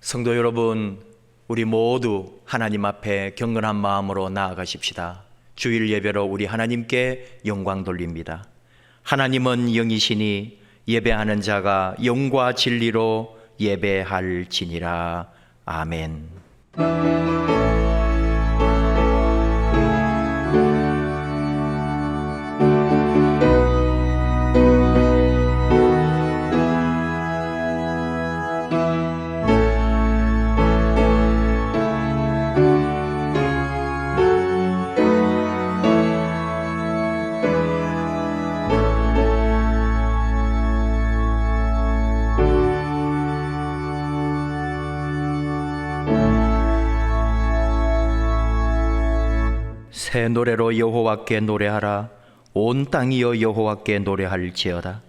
성도 여러분, 우리 모두 하나님 앞에 경건한 마음으로 나아가십시다. 주일 예배로 우리 하나님께 영광 돌립니다. 하나님은 영이시니 예배하는 자가 영과 진리로 예배할지니라. 아멘. 새 노래로 여호와께 노래하라. 온 땅이여 여호와께 노래할지어다.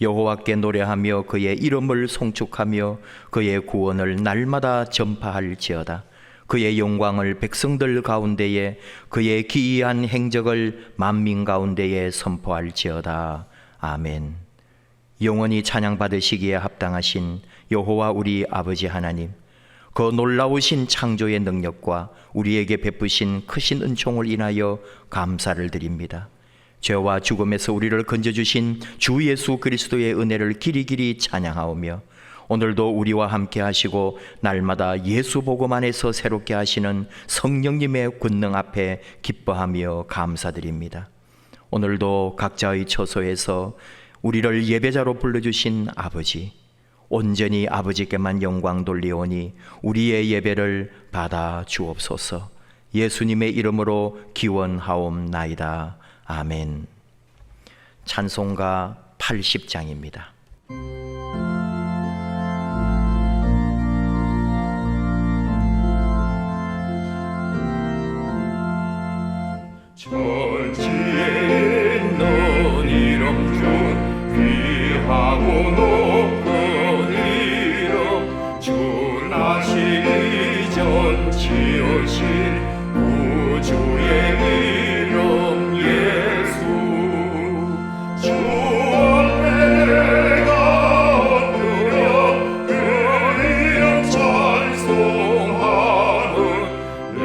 여호와께 노래하며 그의 이름을 송축하며 그의 구원을 날마다 전파할지어다. 그의 영광을 백성들 가운데에, 그의 기이한 행적을 만민 가운데에 선포할지어다. 아멘. 영원히 찬양받으시기에 합당하신 여호와 우리 아버지 하나님, 그 놀라우신 창조의 능력과 우리에게 베푸신 크신 은총을 인하여 감사를 드립니다. 죄와 죽음에서 우리를 건져주신 주 예수 그리스도의 은혜를 길이길이 찬양하오며, 오늘도 우리와 함께 하시고 날마다 예수 복음 안에서 새롭게 하시는 성령님의 권능 앞에 기뻐하며 감사드립니다. 오늘도 각자의 처소에서 우리를 예배자로 불러주신 아버지, 온전히 아버지께만 영광 돌리오니 우리의 예배를 받아 주옵소서. 예수님의 이름으로 기원하옵나이다. 아멘. 찬송가 80장입니다. 천지에 있는 이름 중 귀하고 높은 이름, 주 나시기 전 지으신 우주의 이름 예수. 주 앞에 내가 엎드려 그 이름 찬송하는, 내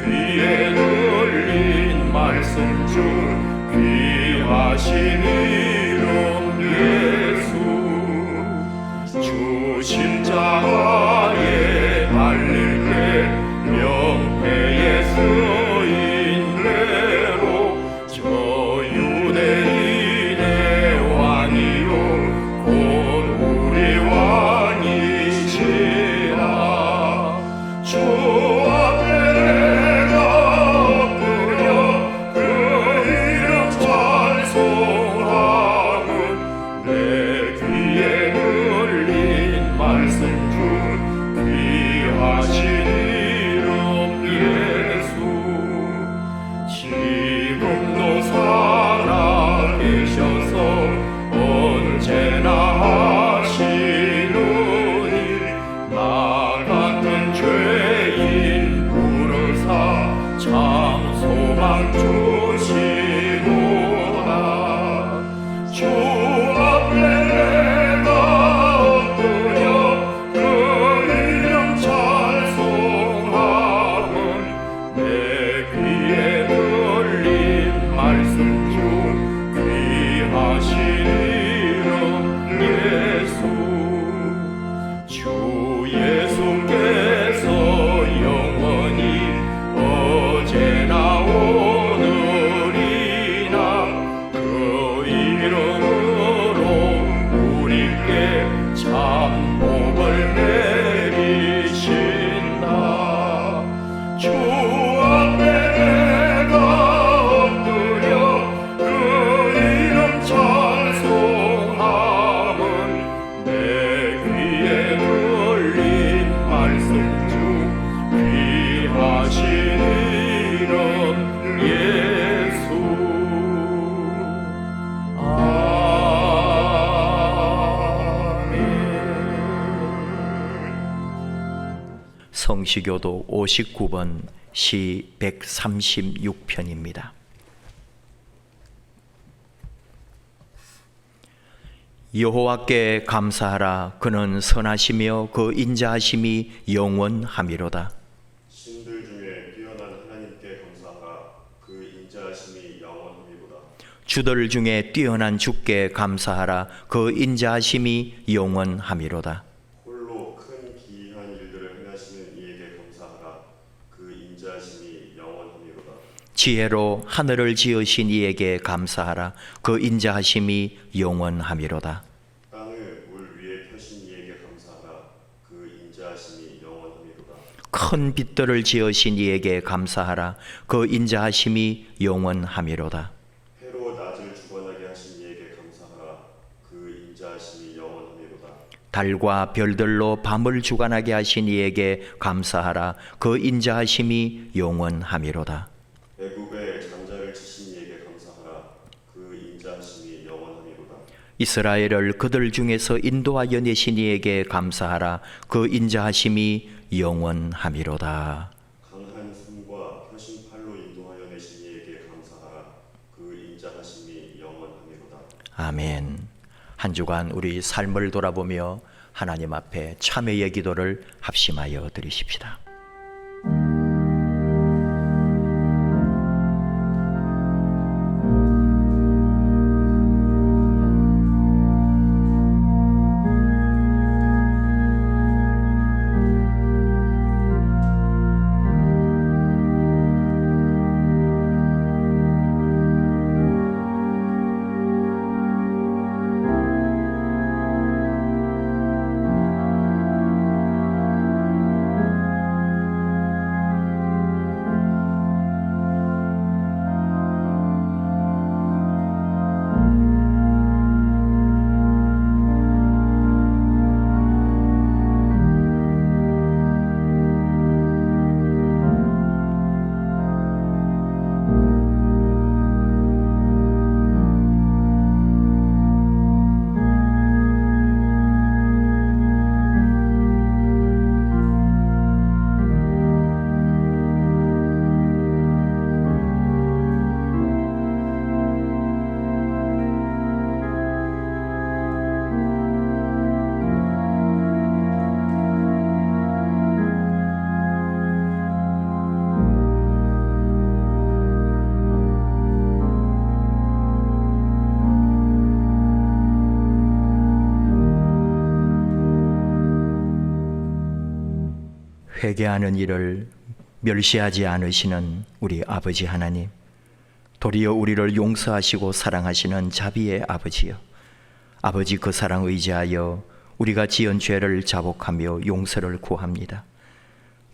귀에 들린 말씀 중 귀하신 이름 예수. 주 십자가에 달릴 때 명패에 쓰인 대로, 저 유대인의 왕이요 곧 우리 왕이시라. 주 앞에 내가 엎드려 그 이름 찬송하는, 내 귀에 들린 말씀 중 귀하신 이름 예수. 지금도 살아계셔서 언제나 하시느니, 나 같은 죄인 부르사 참 소망 주시도다. 주 앞에 내가 엎드려 그 이름 찬송하는, 내 귀에 들린 말씀 중 귀하신 이름 예수. 주 예수께서 영원히 어제나 오늘이나 그 이름으로 우리께 참 복을 내리신다. 주 앞에 내가 엎드려 그 이름 찬송하는, 내 귀에 들린 말씀 중 귀하신 이름 예수. 아멘. 성시교도 59번 시 136편입니다. 여호와께 감사하라. 그는 선하시며 그 인자하심이 영원함이로다. 신들 중에 뛰어난 하나님께 감사하라. 그 인자하심이 영원함이로다. 주들 중에 뛰어난 주께 감사하라. 그 인자하심이 영원함이로다. 홀로 큰 기이한 일들을 행하시는 이에게 감사하라. 그 인자하심이 영원함이로다. 지혜로 하늘을 지으신 이에게 감사하라. 그 인자하심이 영원함이로다. 땅을 물 위에 펴신 이에게 감사하라. 그 인자하심이 영원함이로다. 큰 빛들을 지으신 이에게 감사하라. 그 인자하심이 영원함이로다. 해로 낮을 주관하게 하신 이에게 감사하라. 그 인자하심이 영원함이로다. 달과 별들로 밤을 주관하게 하신 이에게 감사하라. 그 인자하심이 영원함이로다. 애굽에 장자를 치신 이에게 감사하라. 그 인자하심이 영원함이로다. 이스라엘을 그들 중에서 인도하여 내신 이에게 감사하라. 그 인자하심이 영원함이로다. 강한 손과 펴신 팔로 인도하여 내신 이에게 감사하라. 그 인자하심이 영원함이로다. 아멘. 한 주간 우리 삶을 돌아보며 하나님 앞에 참회의 기도를 합심하여 드리십시다. 회개하는 일을 멸시하지 않으시는 우리 아버지 하나님, 도리어 우리를 용서하시고 사랑하시는 자비의 아버지여, 아버지 그 사랑 의지하여 우리가 지은 죄를 자복하며 용서를 구합니다.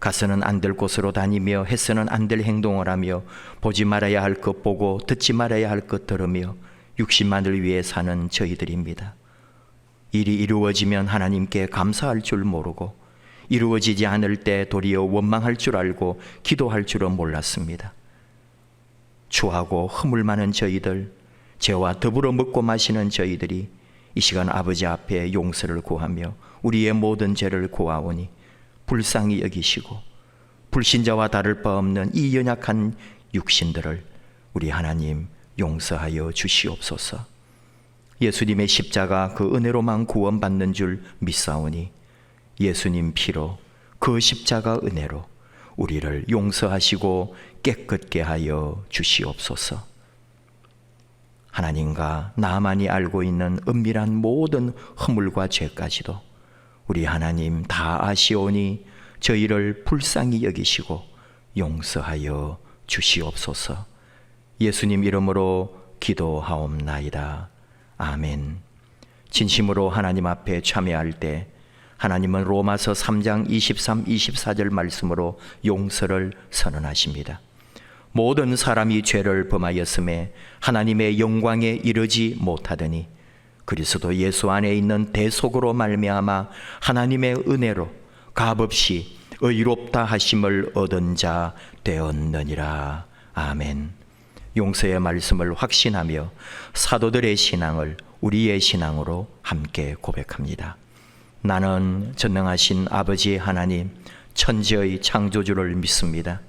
가서는 안 될 곳으로 다니며 해서는 안 될 행동을 하며 보지 말아야 할 것 보고 듣지 말아야 할 것 들으며 육신만을 위해 사는 저희들입니다. 일이 이루어지면 하나님께 감사할 줄 모르고 이루어지지 않을 때 도리어 원망할 줄 알고 기도할 줄은 몰랐습니다. 추하고 허물 많은 저희들, 죄와 더불어 먹고 마시는 저희들이 이 시간 아버지 앞에 용서를 구하며 우리의 모든 죄를 구하오니 불쌍히 여기시고 불신자와 다를 바 없는 이 연약한 육신들을 우리 하나님 용서하여 주시옵소서. 예수님의 십자가 그 은혜로만 구원받는 줄 믿사오니 예수님 피로 그 십자가 은혜로 우리를 용서하시고 깨끗게 하여 주시옵소서. 하나님과 나만이 알고 있는 은밀한 모든 허물과 죄까지도 우리 하나님 다 아시오니 저희를 불쌍히 여기시고 용서하여 주시옵소서. 예수님 이름으로 기도하옵나이다. 아멘. 진심으로 하나님 앞에 참여할 때 하나님은 로마서 3장 23, 24절 말씀으로 용서를 선언하십니다. 모든 사람이 죄를 범하였음에 하나님의 영광에 이르지 못하더니 그리스도 예수 안에 있는 대속으로 말미암아 하나님의 은혜로 값없이 의롭다 하심을 얻은 자 되었느니라. 아멘. 용서의 말씀을 확신하며 사도들의 신앙을 우리의 신앙으로 함께 고백합니다. 나는 전능하신 아버지 하나님, 천지의 창조주를 믿습니다.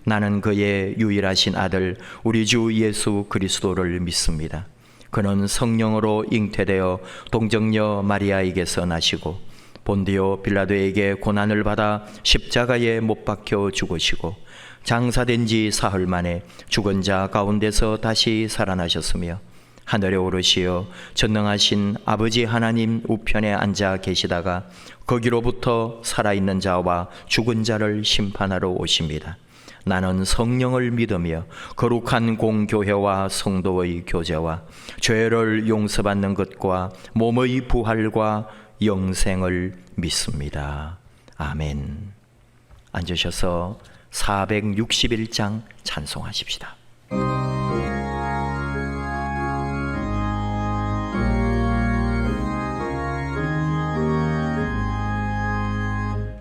나는 그의 유일하신 아들 우리 주 예수 그리스도를 믿습니다. 그는 성령으로 잉태되어 동정녀 마리아에게서 나시고 본디오 빌라도에게 고난을 받아 십자가에 못 박혀 죽으시고 장사된 지 사흘 만에 죽은 자 가운데서 다시 살아나셨으며 하늘에 오르시어 전능하신 아버지 하나님 우편에 앉아 계시다가 거기로부터 살아있는 자와 죽은 자를 심판하러 오십니다. 나는 성령을 믿으며 거룩한 공교회와 성도의 교제와 죄를 용서받는 것과 몸의 부활과 영생을 믿습니다. 아멘. 앉으셔서 461장 찬송하십시다.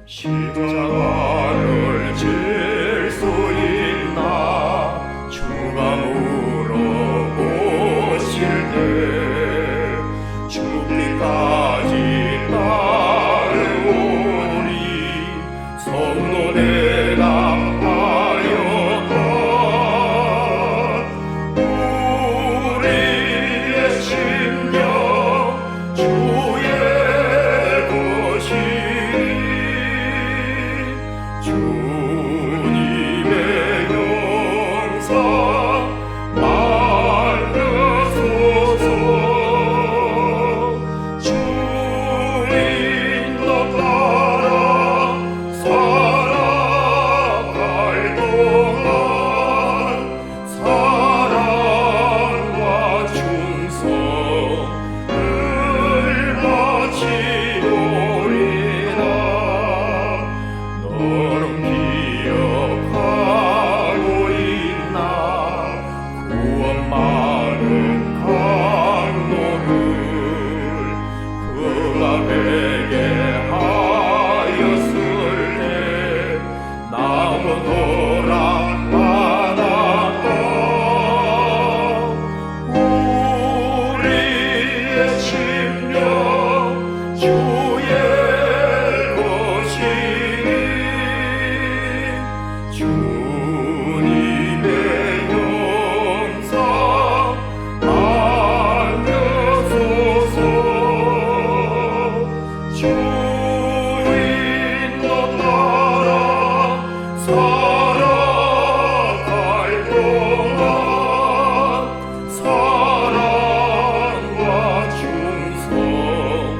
십자가를 질 수 있나 주가 물어보실 때 죽기까지 따르오니 성도 대답하였다. 우리의 심령 주의 것이니 주님의 영상 만나소서. 주인도 따라 살아갈 동안 사랑과 충성을 바치오리다. 너는 기억하고 있나 구원 많은 강로를 그가 베게 하였을 때 나무 허락받았다. 우리의 심령 주의 것이니 주님의 영상 안겨소서. 주인도 따라 살아갈 동안 사랑과 충성을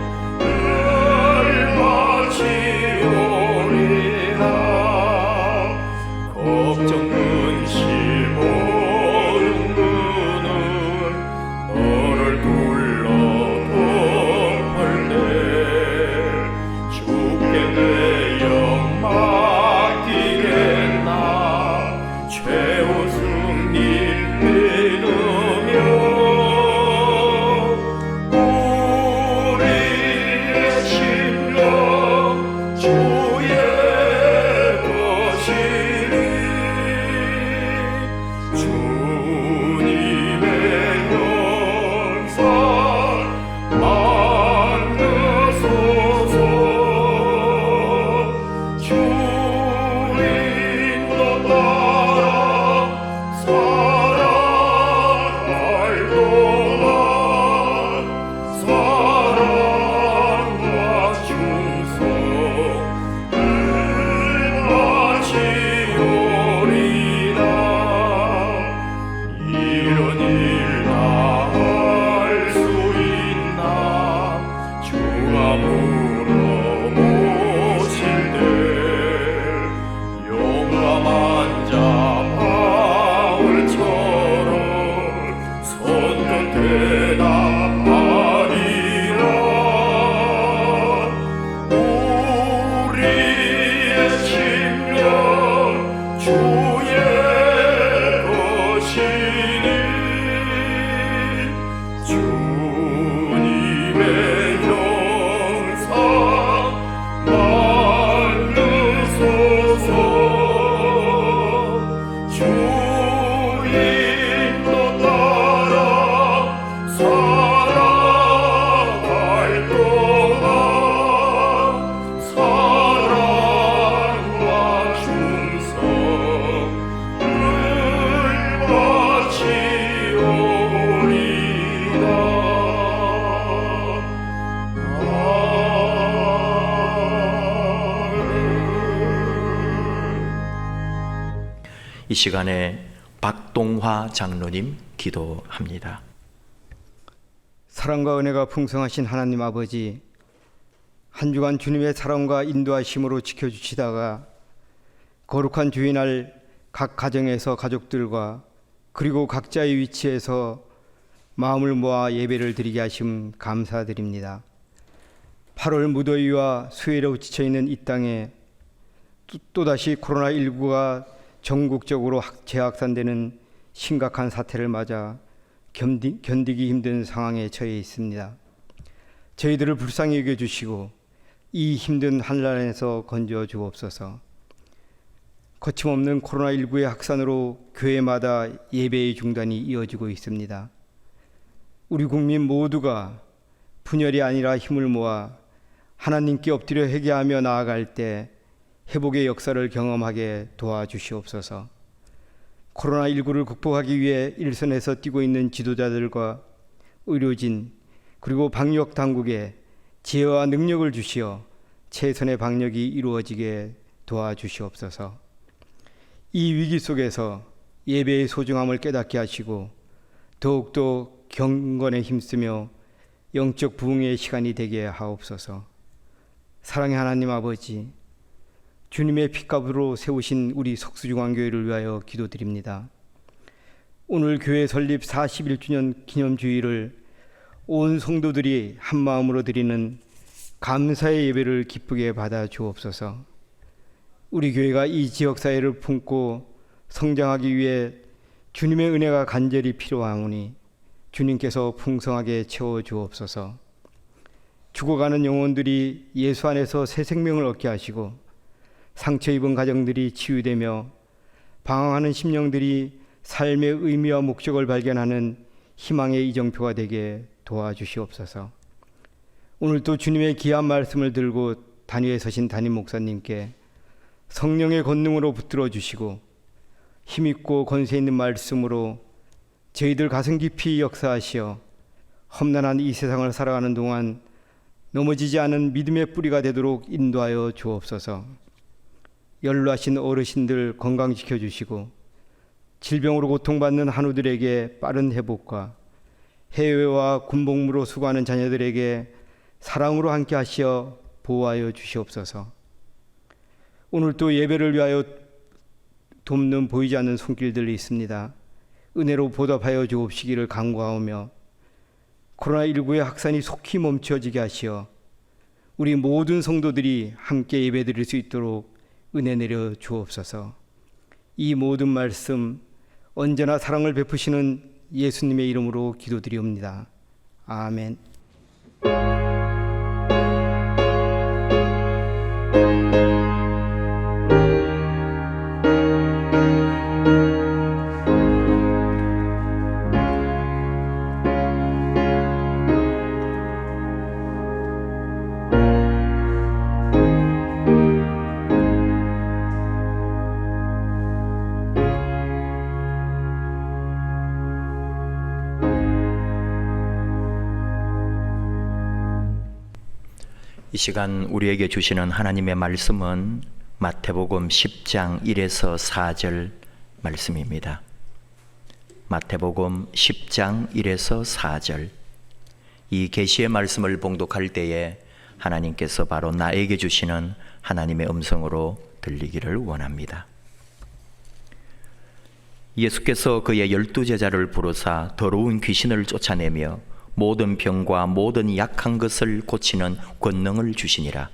바치오리라. 걱정 근심 모든 눈은 너를 둘러덮을 때 주께 내 영 맡기겠나. 이 시간에 박동화 장로님 기도합니다. 사랑과 은혜가 풍성하신 하나님 아버지, 한 주간 주님의 사랑과 인도하심으로 지켜주시다가 거룩한 주일날 각 가정에서 가족들과 그리고 각자의 위치에서 마음을 모아 예배를 드리게 하심 감사드립니다. 8월 무더위와 수해로 지쳐있는 이 땅에 또다시 코로나19가 전국적으로 재확산되는 심각한 사태를 맞아 견디기 힘든 상황에 처해 있습니다. 저희들을 불쌍히 여겨주시고 이 힘든 한란에서 건져 주옵소서. 거침없는 코로나19의 확산으로 교회마다 예배의 중단이 이어지고 있습니다. 우리 국민 모두가 분열이 아니라 힘을 모아 하나님께 엎드려 회개하며 나아갈 때 회복의 역사를 경험하게 도와주시옵소서. 코로나19를 극복하기 위해 일선에서 뛰고 있는 지도자들과 의료진 그리고 방역 당국에 지혜와 능력을 주시어 최선의 방역이 이루어지게 도와주시옵소서. 이 위기 속에서 예배의 소중함을 깨닫게 하시고 더욱더 경건에 힘쓰며 영적 부흥의 시간이 되게 하옵소서. 사랑의 하나님 아버지, 주님의 핏값으로 세우신 우리 석수중앙교회를 위하여 기도드립니다. 오늘 교회 설립 41주년 기념주일을 온 성도들이 한마음으로 드리는 감사의 예배를 기쁘게 받아 주옵소서. 우리 교회가 이 지역사회를 품고 성장하기 위해 주님의 은혜가 간절히 필요하오니 주님께서 풍성하게 채워 주옵소서. 죽어가는 영혼들이 예수 안에서 새 생명을 얻게 하시고 상처 입은 가정들이 치유되며 방황하는 심령들이 삶의 의미와 목적을 발견하는 희망의 이정표가 되게 도와주시옵소서. 오늘도 주님의 귀한 말씀을 들고 단위에 서신 담임 목사님께 성령의 권능으로 붙들어 주시고 힘있고 권세 있는 말씀으로 저희들 가슴 깊이 역사하시어 험난한 이 세상을 살아가는 동안 넘어지지 않은 믿음의 뿌리가 되도록 인도하여 주옵소서. 연로하신 어르신들 건강 지켜주시고 질병으로 고통받는 한우들에게 빠른 회복과 해외와 군복무로 수고하는 자녀들에게 사랑으로 함께 하시어 보호하여 주시옵소서. 오늘 또 예배를 위하여 돕는 보이지 않는 손길들이 있습니다. 은혜로 보답하여 주옵시기를 간구하오며 코로나19의 확산이 속히 멈춰지게 하시어 우리 모든 성도들이 함께 예배드릴 수 있도록 은혜 내려 주옵소서. 이 모든 말씀 언제나 사랑을 베푸시는 예수님의 이름으로 기도드리옵니다. 아멘. 이 시간 우리에게 주시는 하나님의 말씀은 마태복음 10장 1에서 4절 말씀입니다. 마태복음 10장 1에서 4절. 이 계시의 말씀을 봉독할 때에 하나님께서 바로 나에게 주시는 하나님의 음성으로 들리기를 원합니다. 예수께서 그의 12제자를 부르사 더러운 귀신을 쫓아내며 모든 병과 모든 약한 것을 고치는 권능을 주시니라.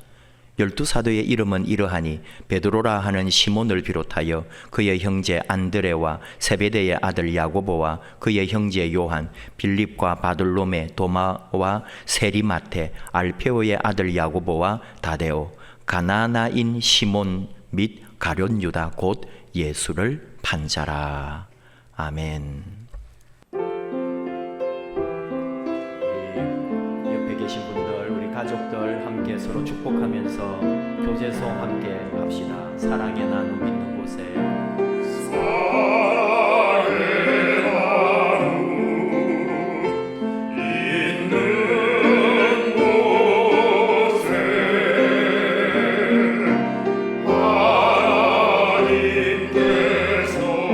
12사도의 이름은 이러하니 베드로라 하는 시몬을 비롯하여 그의 형제 안드레와 세베대의 아들 야고보와 그의 형제 요한, 빌립과 바돌로메, 도마와 세리마테, 알페오의 아들 야고보와 다데오, 가나나인 시몬 및 가룟 유다 곧 예수를 판 자라. 아멘. 계신 분들, 우리 가족들 함께 서로 축복하면서 교제송 함께 합시다. 사랑의 나눔 있는 곳에 사랑의 나눔 있는 곳에 하나님께서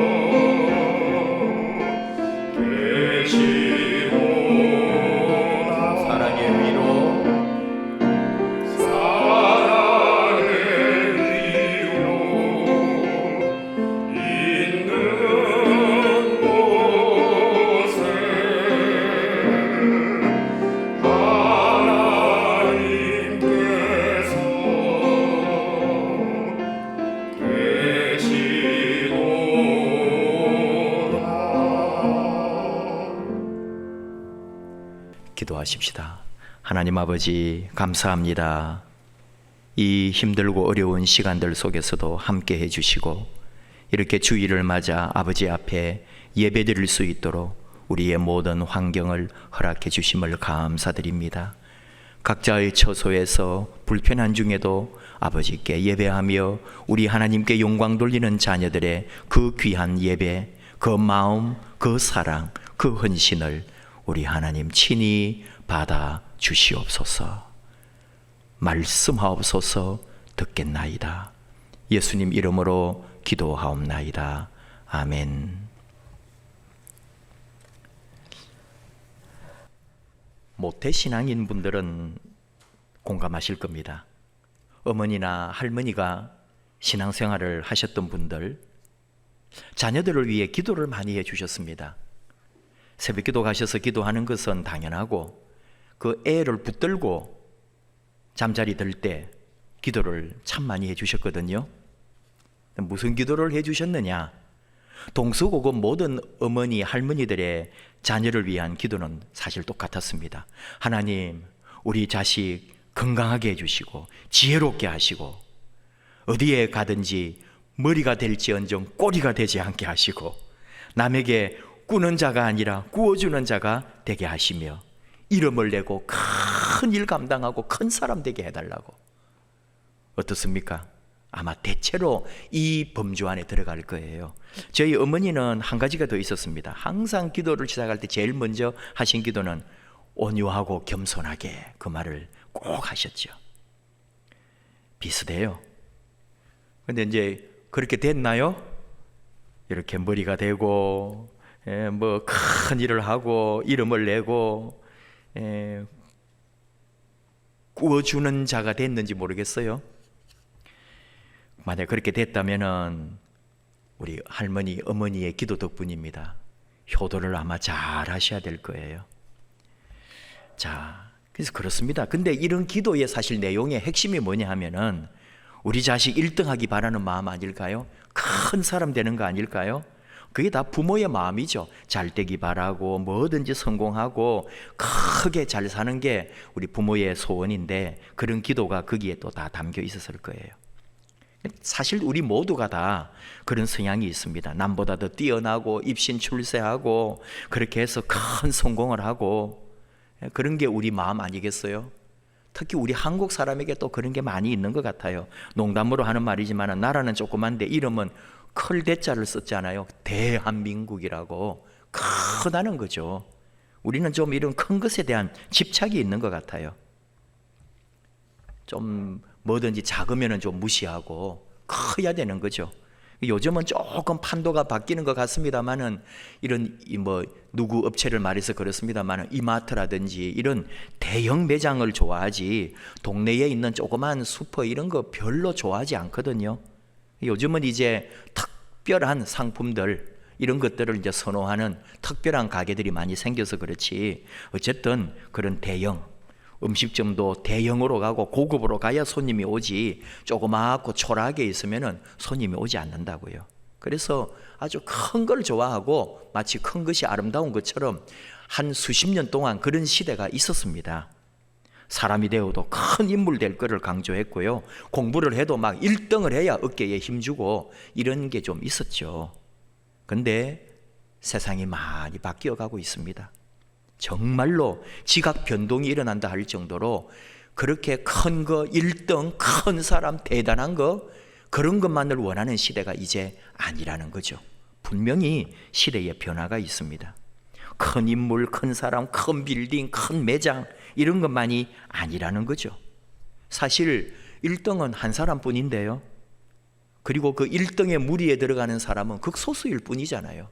기도하십시다. 하나님 아버지, 감사합니다. 이 힘들고 어려운 시간들 속에서도 함께 해주시고 이렇게 주일을 맞아 아버지 앞에 예배드릴 수 있도록 우리의 모든 환경을 허락해 주심을 감사드립니다. 각자의 처소에서 불편한 중에도 아버지께 예배하며 우리 하나님께 영광 돌리는 자녀들의 그 귀한 예배, 그 마음, 그 사랑, 그 헌신을 우리 하나님 친히 받아 주시옵소서. 말씀하옵소서. 듣겠나이다. 예수님 이름으로 기도하옵나이다. 아멘. 모태신앙인 분들은 공감하실 겁니다. 어머니나 할머니가 신앙생활을 하셨던 분들, 자녀들을 위해 기도를 많이 해주셨습니다. 새벽기도 가셔서 기도하는 것은 당연하고 그 애를 붙들고 잠자리 들 때 기도를 참 많이 해주셨거든요. 무슨 기도를 해주셨느냐? 동서고금 모든 어머니, 할머니들의 자녀를 위한 기도는 사실 똑같았습니다. 하나님, 우리 자식 건강하게 해주시고 지혜롭게 하시고 어디에 가든지 머리가 될지언정 꼬리가 되지 않게 하시고 남에게 꾸는 자가 아니라 꾸어주는 자가 되게 하시며 이름을 내고 큰 일 감당하고 큰 사람 되게 해달라고. 어떻습니까? 아마 대체로 이 범주 안에 들어갈 거예요. 저희 어머니는 한 가지가 더 있었습니다. 항상 기도를 시작할 때 제일 먼저 하신 기도는 온유하고 겸손하게, 그 말을 꼭 하셨죠. 비슷해요. 근데 이제 그렇게 됐나요? 이렇게 머리가 되고 뭐 큰 일을 하고 이름을 내고 꾸어주는 자가 됐는지 모르겠어요. 만약 그렇게 됐다면은 우리 할머니, 어머니의 기도 덕분입니다. 효도를 아마 잘 하셔야 될 거예요. 자, 그래서 그렇습니다. 근데 이런 기도의 사실 내용의 핵심이 뭐냐 하면은 우리 자식 1등 하기 바라는 마음 아닐까요? 큰 사람 되는 거 아닐까요? 그게 다 부모의 마음이죠. 잘 되기 바라고 뭐든지 성공하고 크게 잘 사는 게 우리 부모의 소원인데 그런 기도가 거기에 또 다 담겨 있었을 거예요. 사실 우리 모두가 다 그런 성향이 있습니다. 남보다 더 뛰어나고 입신 출세하고 그렇게 해서 큰 성공을 하고 그런 게 우리 마음 아니겠어요? 특히 우리 한국 사람에게 또 그런 게 많이 있는 것 같아요. 농담으로 하는 말이지만 나라는 조그만데 이름은 클 대자를 썼잖아요. 대한민국이라고. 크다는 거죠. 우리는 좀 이런 큰 것에 대한 집착이 있는 것 같아요. 좀 뭐든지 작으면 좀 무시하고 커야 되는 거죠. 요즘은 조금 판도가 바뀌는 것 같습니다만은 이런 뭐 누구 업체를 말해서 그렇습니다만은 이마트라든지 이런 대형 매장을 좋아하지 동네에 있는 조그만 슈퍼 이런 거 별로 좋아하지 않거든요. 요즘은 이제 특별한 상품들 이런 것들을 이제 선호하는 특별한 가게들이 많이 생겨서 그렇지 어쨌든 그런 대형 음식점도 대형으로 가고 고급으로 가야 손님이 오지 조그맣고 초라하게 있으면은 손님이 오지 않는다고요. 그래서 아주 큰 걸 좋아하고 마치 큰 것이 아름다운 것처럼 한 수십 년 동안 그런 시대가 있었습니다. 사람이 되어도 큰 인물 될 거를 강조했고요. 공부를 해도 막 1등을 해야 어깨에 힘주고 이런 게 좀 있었죠. 근데 세상이 많이 바뀌어가고 있습니다. 정말로 지각 변동이 일어난다 할 정도로 그렇게 큰 거, 1등, 큰 사람, 대단한 거 그런 것만을 원하는 시대가 이제 아니라는 거죠. 분명히 시대의 변화가 있습니다. 큰 인물, 큰 사람, 큰 빌딩, 큰 매장 이런 것만이 아니라는 거죠. 사실 1등은 한 사람뿐인데요. 그리고 그 1등의 무리에 들어가는 사람은 극소수일 뿐이잖아요.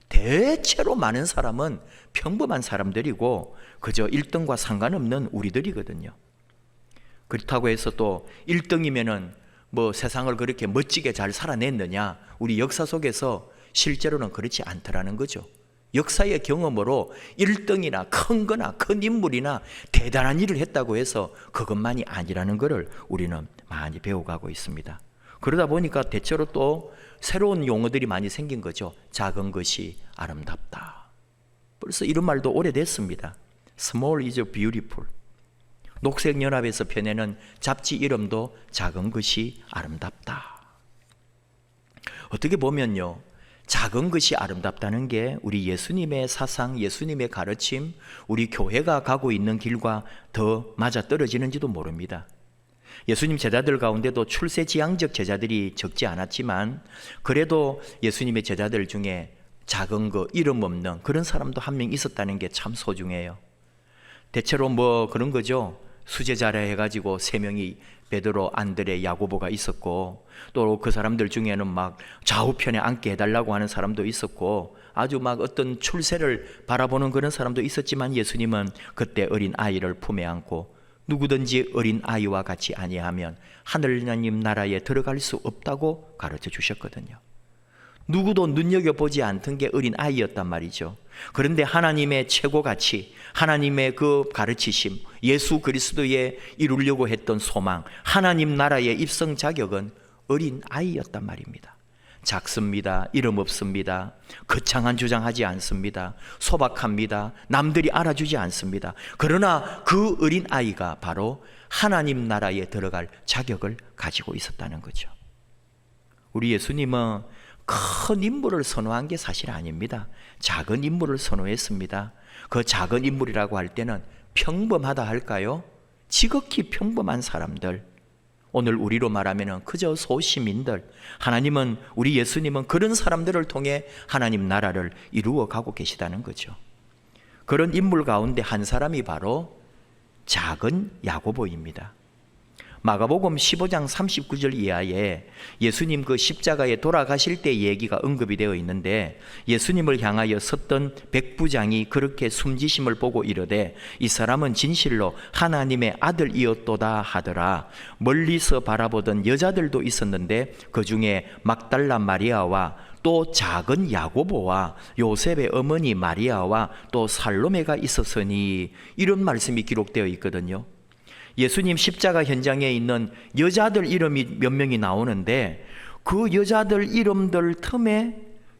대체로 많은 사람은 평범한 사람들이고 그저 1등과 상관없는 우리들이거든요. 그렇다고 해서 또 1등이면은 뭐 세상을 그렇게 멋지게 잘 살아냈느냐? 우리 역사 속에서 실제로는 그렇지 않더라는 거죠. 역사의 경험으로 1등이나 큰 거나 큰 인물이나 대단한 일을 했다고 해서 그것만이 아니라는 것을 우리는 많이 배워가고 있습니다. 그러다 보니까 대체로 또 새로운 용어들이 많이 생긴 거죠. 작은 것이 아름답다. 벌써 이런 말도 오래됐습니다. Small is beautiful. 녹색연합에서 펴내는 잡지 이름도 작은 것이 아름답다. 어떻게 보면요, 작은 것이 아름답다는 게 우리 예수님의 사상, 예수님의 가르침, 우리 교회가 가고 있는 길과 더 맞아떨어지는지도 모릅니다. 예수님 제자들 가운데도 출세지향적 제자들이 적지 않았지만 그래도 예수님의 제자들 중에 작은 거, 이름 없는 그런 사람도 한 명 있었다는 게 참 소중해요. 대체로 뭐 그런 거죠. 수제자라 해가지고 3명이 베드로, 안드레, 야고보가 있었고 또 그 사람들 중에는 막 좌우편에 앉게 해달라고 하는 사람도 있었고 아주 막 어떤 출세를 바라보는 그런 사람도 있었지만 예수님은 그때 어린 아이를 품에 안고 누구든지 어린 아이와 같이 아니하면 하늘님 나라에 들어갈 수 없다고 가르쳐 주셨거든요. 누구도 눈여겨보지 않던 게 어린 아이였단 말이죠. 그런데 하나님의 최고 가치, 하나님의 그 가르치심, 예수 그리스도에 이루려고 했던 소망, 하나님 나라의 입성 자격은 어린 아이였단 말입니다. 작습니다. 이름 없습니다. 거창한 주장하지 않습니다. 소박합니다. 남들이 알아주지 않습니다. 그러나 그 어린 아이가 바로 하나님 나라에 들어갈 자격을 가지고 있었다는 거죠. 우리 예수님은 큰 인물을 선호한 게 사실 아닙니다. 작은 인물을 선호했습니다. 그 작은 인물이라고 할 때는 평범하다 할까요? 지극히 평범한 사람들, 오늘 우리로 말하면 그저 소시민들, 하나님은, 우리 예수님은 그런 사람들을 통해 하나님 나라를 이루어 가고 계시다는 거죠. 그런 인물 가운데 한 사람이 바로 작은 야고보입니다. 마가복음 15장 39절 이하에 예수님 그 십자가에 돌아가실 때 얘기가 언급이 되어 있는데 예수님을 향하여 섰던 백부장이 그렇게 숨지심을 보고 이르되 이 사람은 진실로 하나님의 아들이었도다 하더라. 멀리서 바라보던 여자들도 있었는데 그 중에 막달라 마리아와 또 작은 야고보와 요셉의 어머니 마리아와 또 살로메가 있었으니, 이런 말씀이 기록되어 있거든요. 예수님 십자가 현장에 있는 여자들 이름이 몇 명이 나오는데 그 여자들 이름들 틈에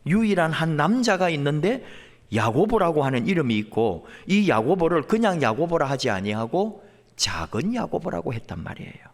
유일한 한 남자가 있는데 야고보라고 하는 이름이 있고, 이 야고보를 그냥 야고보라 하지 아니하고 작은 야고보라고 했단 말이에요.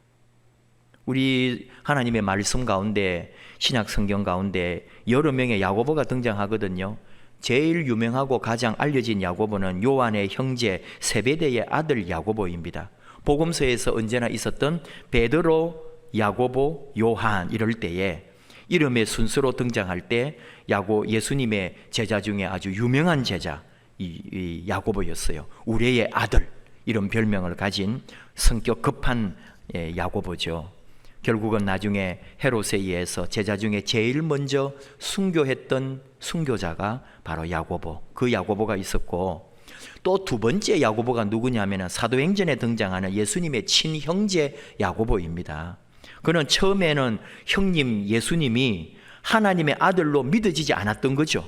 우리 하나님의 말씀 가운데, 신약 성경 가운데 여러 명의 야고보가 등장하거든요. 제일 유명하고 가장 알려진 야고보는 요한의 형제 세베대의 아들 야고보입니다. 복음서에서 언제나 있었던 베드로, 야고보, 요한 이럴 때에 이름의 순서로 등장할 때 예수님의 제자 중에 아주 유명한 제자 이 야고보였어요. 우레의 아들, 이런 별명을 가진 성격 급한 야고보죠. 결국은 나중에 헤롯에 의해서 제자 중에 제일 먼저 순교했던 순교자가 바로 야고보, 그 야고보가 있었고, 또 두 번째 야고보가 누구냐면 사도행전에 등장하는 예수님의 친형제 야고보입니다. 그는 처음에는 형님 예수님이 하나님의 아들로 믿어지지 않았던 거죠.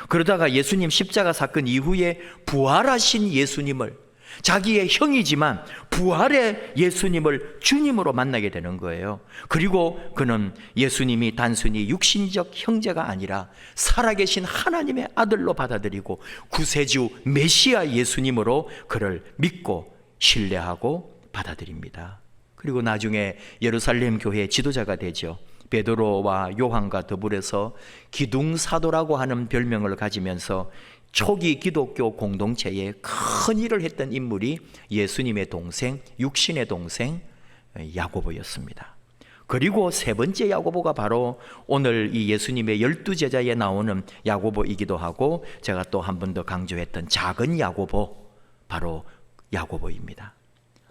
그러다가 예수님 십자가 사건 이후에 부활하신 예수님을, 자기의 형이지만 부활의 예수님을 주님으로 만나게 되는 거예요. 그리고 그는 예수님이 단순히 육신적 형제가 아니라 살아계신 하나님의 아들로 받아들이고 구세주 메시아 예수님으로 그를 믿고 신뢰하고 받아들입니다. 그리고 나중에 예루살렘 교회의 지도자가 되죠. 베드로와 요한과 더불어서 기둥사도라고 하는 별명을 가지면서 초기 기독교 공동체에 큰 일을 했던 인물이 예수님의 동생, 육신의 동생 야고보였습니다. 그리고 세 번째 야고보가 바로 오늘 이 예수님의 12제자에 나오는 야고보이기도 하고, 제가 또 한 번 더 강조했던 작은 야고보, 바로 야고보입니다.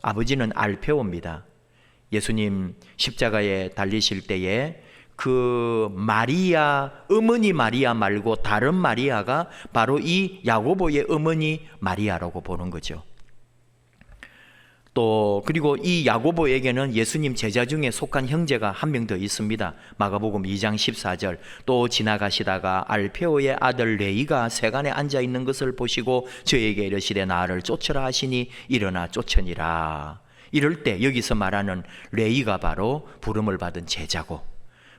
아버지는 알페오입니다. 예수님 십자가에 달리실 때에 그 마리아, 어머니 마리아 말고 다른 마리아가 바로 이 야고보의 어머니 마리아라고 보는 거죠. 또 그리고 이 야고보에게는 예수님 제자 중에 속한 형제가 한 명 더 있습니다. 마가복음 2장 14절, 또 지나가시다가 알페오의 아들 레이가 세간에 앉아 있는 것을 보시고 저에게 이르시되 나를 쫓으라 하시니 일어나 쫓으니라. 이럴 때 여기서 말하는 레이가 바로 부름을 받은 제자고,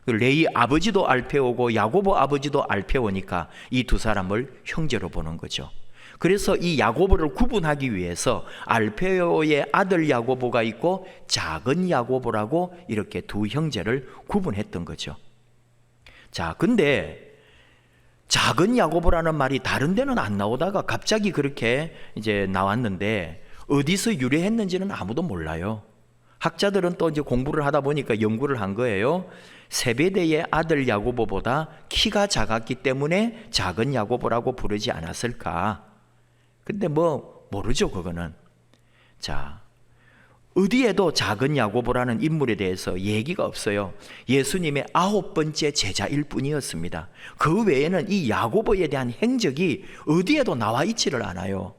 레이 아버지도 알페오고 야고보 아버지도 알페오니까 이 두 사람을 형제로 보는 거죠. 그래서 이 야고보를 구분하기 위해서 알페오의 아들 야고보가 있고 작은 야고보라고 이렇게 두 형제를 구분했던 거죠. 자, 근데 작은 야고보라는 말이 다른 데는 안 나오다가 갑자기 그렇게 이제 나왔는데 어디서 유래했는지는 아무도 몰라요. 학자들은 또 이제 공부를 하다 보니까 연구를 한 거예요. 세베대의 아들 야고보보다 키가 작았기 때문에 작은 야고보라고 부르지 않았을까? 근데 뭐 모르죠, 그거는. 자, 어디에도 작은 야고보라는 인물에 대해서 얘기가 없어요. 예수님의 9번째 제자일 뿐이었습니다. 그 외에는 이 야고보에 대한 행적이 어디에도 나와 있지를 않아요.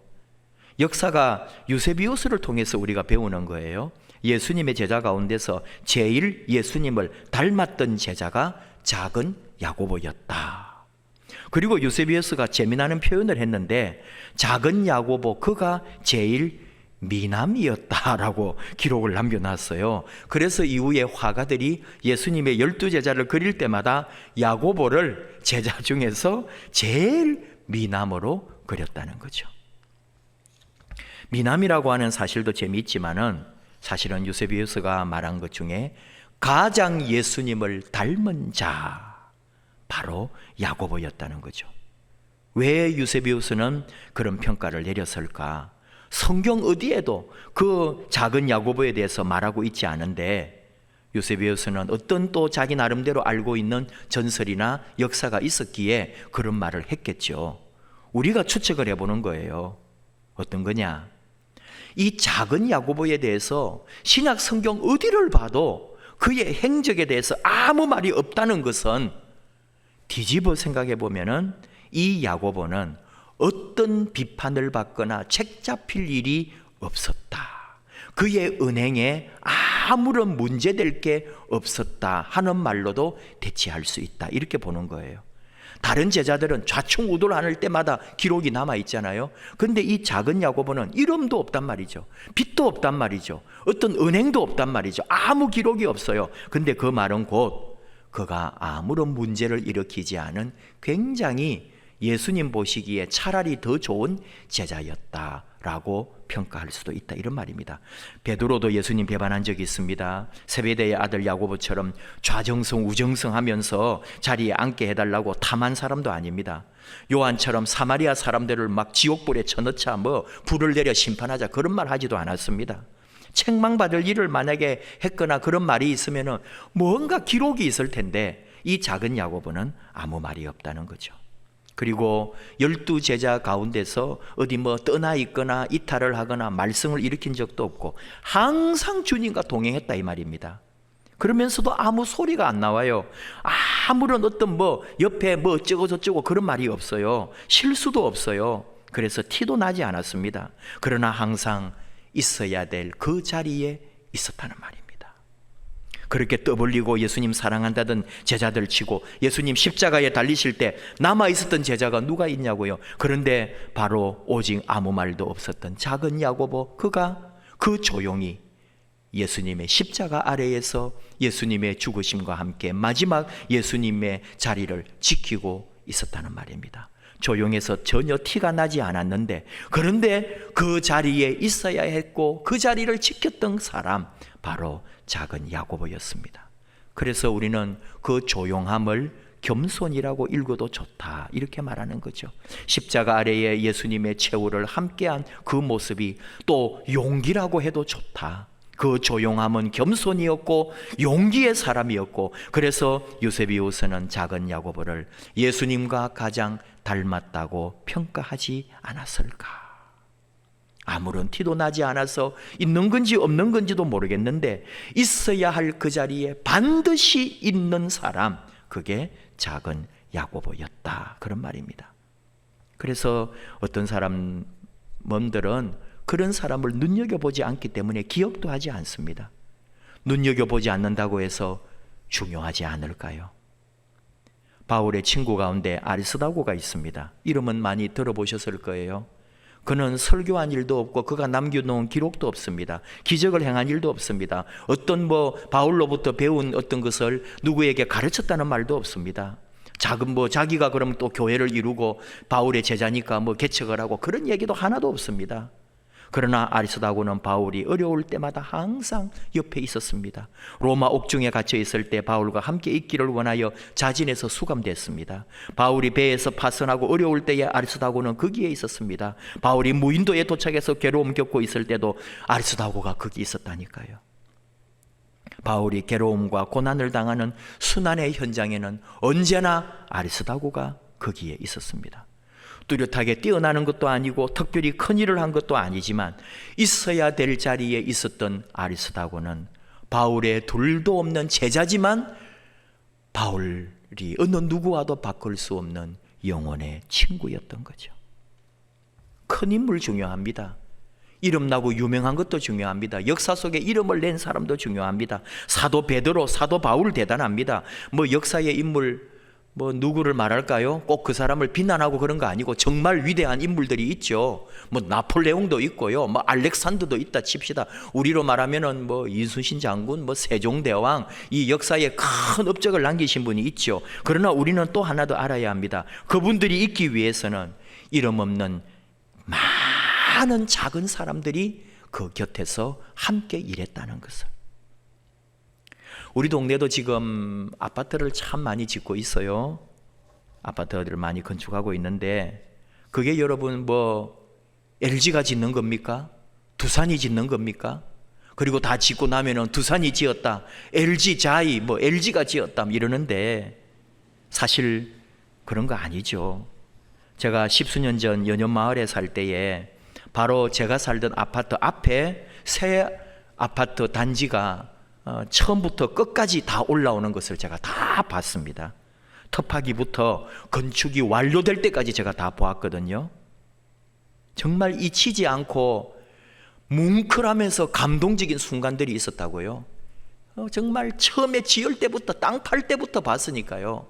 역사가 유세비우스를 통해서 우리가 배우는 거예요. 예수님의 제자 가운데서 제일 예수님을 닮았던 제자가 작은 야고보였다. 그리고 유세비우스가 재미나는 표현을 했는데 작은 야고보 그가 제일 미남이었다라고 기록을 남겨놨어요. 그래서 이후에 화가들이 예수님의 12제자를 그릴 때마다 야고보를 제자 중에서 제일 미남으로 그렸다는 거죠. 미남이라고 하는 사실도 재미있지만은 사실은 유세비우스가 말한 것 중에 가장 예수님을 닮은 자 바로 야고보였다는 거죠. 왜 유세비우스는 그런 평가를 내렸을까? 성경 어디에도 그 작은 야고보에 대해서 말하고 있지 않은데 유세비우스는 어떤 또 자기 나름대로 알고 있는 전설이나 역사가 있었기에 그런 말을 했겠죠. 우리가 추측을 해보는 거예요. 어떤 거냐? 이 작은 야고보에 대해서 신약 성경 어디를 봐도 그의 행적에 대해서 아무 말이 없다는 것은 뒤집어 생각해 보면은 이 야고보는 어떤 비판을 받거나 책 잡힐 일이 없었다. 그의 은행에 아무런 문제될 게 없었다 하는 말로도 대체할 수 있다. 이렇게 보는 거예요. 다른 제자들은 좌충우돌할 때마다 기록이 남아 있잖아요. 근데 이 작은 야고보는 이름도 없단 말이죠. 빚도 없단 말이죠. 어떤 은행도 없단 말이죠. 아무 기록이 없어요. 근데 그 말은 곧 그가 아무런 문제를 일으키지 않은 굉장히 예수님 보시기에 차라리 더 좋은 제자였다라고 평가할 수도 있다, 이런 말입니다. 베드로도 예수님 배반한 적이 있습니다. 세베대의 아들 야고보처럼 좌정성 우정성 하면서 자리에 앉게 해달라고 탐한 사람도 아닙니다. 요한처럼 사마리아 사람들을 막 지옥불에 쳐넣자 뭐 불을 내려 심판하자 그런 말 하지도 않았습니다. 책망받을 일을 만약에 했거나 그런 말이 있으면 뭔가 기록이 있을 텐데 이 작은 야고보는 아무 말이 없다는 거죠. 그리고 12제자 가운데서 어디 뭐 떠나 있거나 이탈을 하거나 말썽을 일으킨 적도 없고 항상 주님과 동행했다 이 말입니다. 그러면서도 아무 소리가 안 나와요. 아무런 어떤 뭐 옆에 뭐 어쩌고 저쩌고 그런 말이 없어요. 실수도 없어요. 그래서 티도 나지 않았습니다. 그러나 항상 있어야 될 그 자리에 있었다는 말입니다. 그렇게 떠벌리고 예수님 사랑한다던 제자들 치고 예수님 십자가에 달리실 때 남아있었던 제자가 누가 있냐고요. 그런데 바로 오직 아무 말도 없었던 작은 야고보, 그가 그 조용히 예수님의 십자가 아래에서 예수님의 죽으심과 함께 마지막 예수님의 자리를 지키고 있었다는 말입니다. 조용해서 전혀 티가 나지 않았는데 그런데 그 자리에 있어야 했고 그 자리를 지켰던 사람 바로 작은 야고보였습니다. 그래서 우리는 그 조용함을 겸손이라고 읽어도 좋다 이렇게 말하는 거죠. 십자가 아래에 예수님의 최후를 함께한 그 모습이 또 용기라고 해도 좋다. 그 조용함은 겸손이었고 용기의 사람이었고 그래서 유세비우스는 작은 야고보를 예수님과 가장 닮았다고 평가하지 않았을까? 아무런 티도 나지 않아서 있는 건지 없는 건지도 모르겠는데 있어야 할 그 자리에 반드시 있는 사람, 그게 작은 야고보였다 그런 말입니다. 그래서 어떤 사람들은 그런 사람을 눈여겨보지 않기 때문에 기억도 하지 않습니다. 눈여겨보지 않는다고 해서 중요하지 않을까요? 바울의 친구 가운데 아리스다고가 있습니다. 이름은 많이 들어보셨을 거예요. 그는 설교한 일도 없고 그가 남겨놓은 기록도 없습니다. 기적을 행한 일도 없습니다. 어떤 바울로부터 배운 어떤 것을 누구에게 가르쳤다는 말도 없습니다. 자기가 그러면 또 교회를 이루고 바울의 제자니까 뭐 개척을 하고 그런 얘기도 하나도 없습니다. 그러나 아리스다고는 바울이 어려울 때마다 항상 옆에 있었습니다. 로마 옥중에 갇혀 있을 때 바울과 함께 있기를 원하여 자진해서 수감됐습니다. 바울이 배에서 파선하고 어려울 때에 아리스다고는 거기에 있었습니다. 바울이 무인도에 도착해서 괴로움 겪고 있을 때도 아리스다고가 거기 있었다니까요. 바울이 괴로움과 고난을 당하는 순환의 현장에는 언제나 아리스다고가 거기에 있었습니다. 뚜렷하게 뛰어나는 것도 아니고 특별히 큰 일을 한 것도 아니지만 있어야 될 자리에 있었던 아리스다고는 바울의 둘도 없는 제자지만 바울이 어느 누구와도 바꿀 수 없는 영혼의 친구였던 거죠. 큰 인물 중요합니다. 이름 나고 유명한 것도 중요합니다. 역사 속에 이름을 낸 사람도 중요합니다. 사도 베드로, 사도 바울 대단합니다. 뭐 역사의 인물 뭐 누구를 말할까요? 꼭 그 사람을 비난하고 그런 거 아니고 정말 위대한 인물들이 있죠. 뭐 나폴레옹도 있고요. 뭐 알렉산더도 있다 칩시다. 우리로 말하면은 뭐 이순신 장군, 뭐 세종대왕, 이 역사에 큰 업적을 남기신 분이 있죠. 그러나 우리는 또 하나 더 알아야 합니다. 그분들이 있기 위해서는 이름 없는 많은 작은 사람들이 그 곁에서 함께 일했다는 것을. 우리 동네도 지금 아파트를 참 많이 짓고 있어요. 아파트들을 많이 건축하고 있는데 그게 여러분 뭐 LG가 짓는 겁니까? 두산이 짓는 겁니까? 그리고 다 짓고 나면은 두산이 지었다, LG 자이, 뭐 LG가 지었다 이러는데 사실 그런 거 아니죠. 제가 10수년 전 연현마을에 살 때에 바로 제가 살던 아파트 앞에 새 아파트 단지가 처음부터 끝까지 다 올라오는 것을 제가 다 봤습니다. 터파기부터 건축이 완료될 때까지 제가 다 보았거든요. 정말 잊히지 않고 뭉클하면서 감동적인 순간들이 있었다고요. 정말 처음에 지을 때부터 땅 팔 때부터 봤으니까요.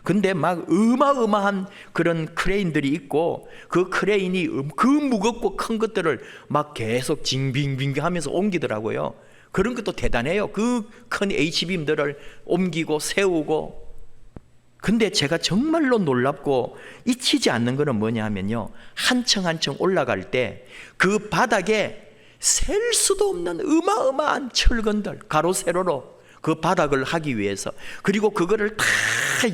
근데 막 어마어마한 그런 크레인들이 있고 그 크레인이 그 무겁고 큰 것들을 막 계속 징빙빙 하면서 옮기더라고요. 그런 것도 대단해요. 그 큰 H빔들을 옮기고 세우고. 근데 제가 정말로 놀랍고 잊히지 않는 것은 뭐냐 하면요, 한 층 한 층 올라갈 때 그 바닥에 셀 수도 없는 어마어마한 철근들, 가로 세로로 그 바닥을 하기 위해서, 그리고 그거를 다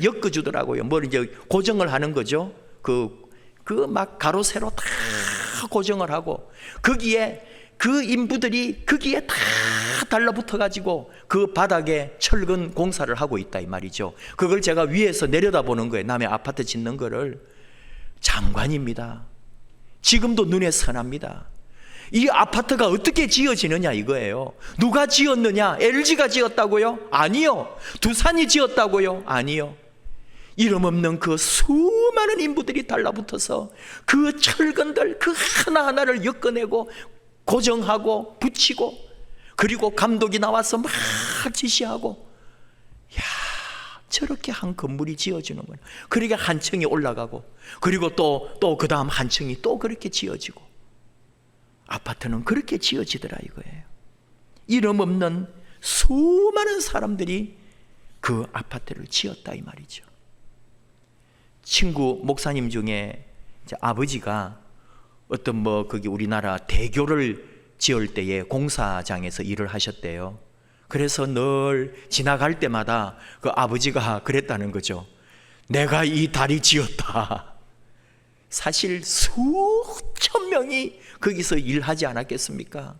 엮어주더라고요. 뭘 이제 고정을 하는 거죠. 그 막 가로 세로 다 고정을 하고 거기에 그 인부들이 거기에 다 달라붙어 가지고 그 바닥에 철근 공사를 하고 있다 이 말이죠. 그걸 제가 위에서 내려다보는 거예요. 남의 아파트 짓는 거를. 장관입니다. 지금도 눈에 선합니다. 이 아파트가 어떻게 지어지느냐 이거예요. 누가 지었느냐? LG가 지었다고요? 아니요. 두산이 지었다고요? 아니요. 이름 없는 그 수많은 인부들이 달라붙어서 그 철근들 그 하나하나를 엮어내고 고정하고 붙이고, 그리고 감독이 나와서 막 지시하고, 야, 저렇게 한 건물이 지어지는구나. 그러게 한 층이 올라가고, 그리고 또 그 다음 한 층이 또 그렇게 지어지고. 아파트는 그렇게 지어지더라 이거예요. 이름 없는 수많은 사람들이 그 아파트를 지었다 이 말이죠. 친구 목사님 중에 이제 아버지가 어떤 거기 우리나라 대교를 지을 때에 공사장에서 일을 하셨대요. 그래서 늘 지나갈 때마다 그 아버지가 그랬다는 거죠. 내가 이 다리 지었다. 사실 수천 명이 거기서 일하지 않았겠습니까?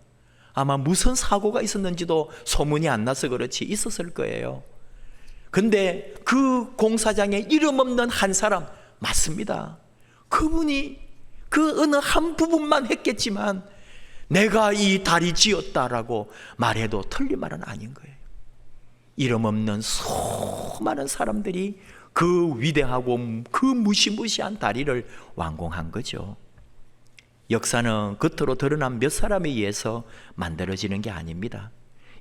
아마 무슨 사고가 있었는지도 소문이 안 나서 그렇지 있었을 거예요. 근데 그 공사장에 이름 없는 한 사람, 맞습니다. 그분이 그 어느 한 부분만 했겠지만 내가 이 다리 지었다라고 말해도 틀린 말은 아닌 거예요. 이름 없는 수많은 사람들이 그 위대하고 그 무시무시한 다리를 완공한 거죠. 역사는 겉으로 드러난 몇 사람에 의해서 만들어지는 게 아닙니다.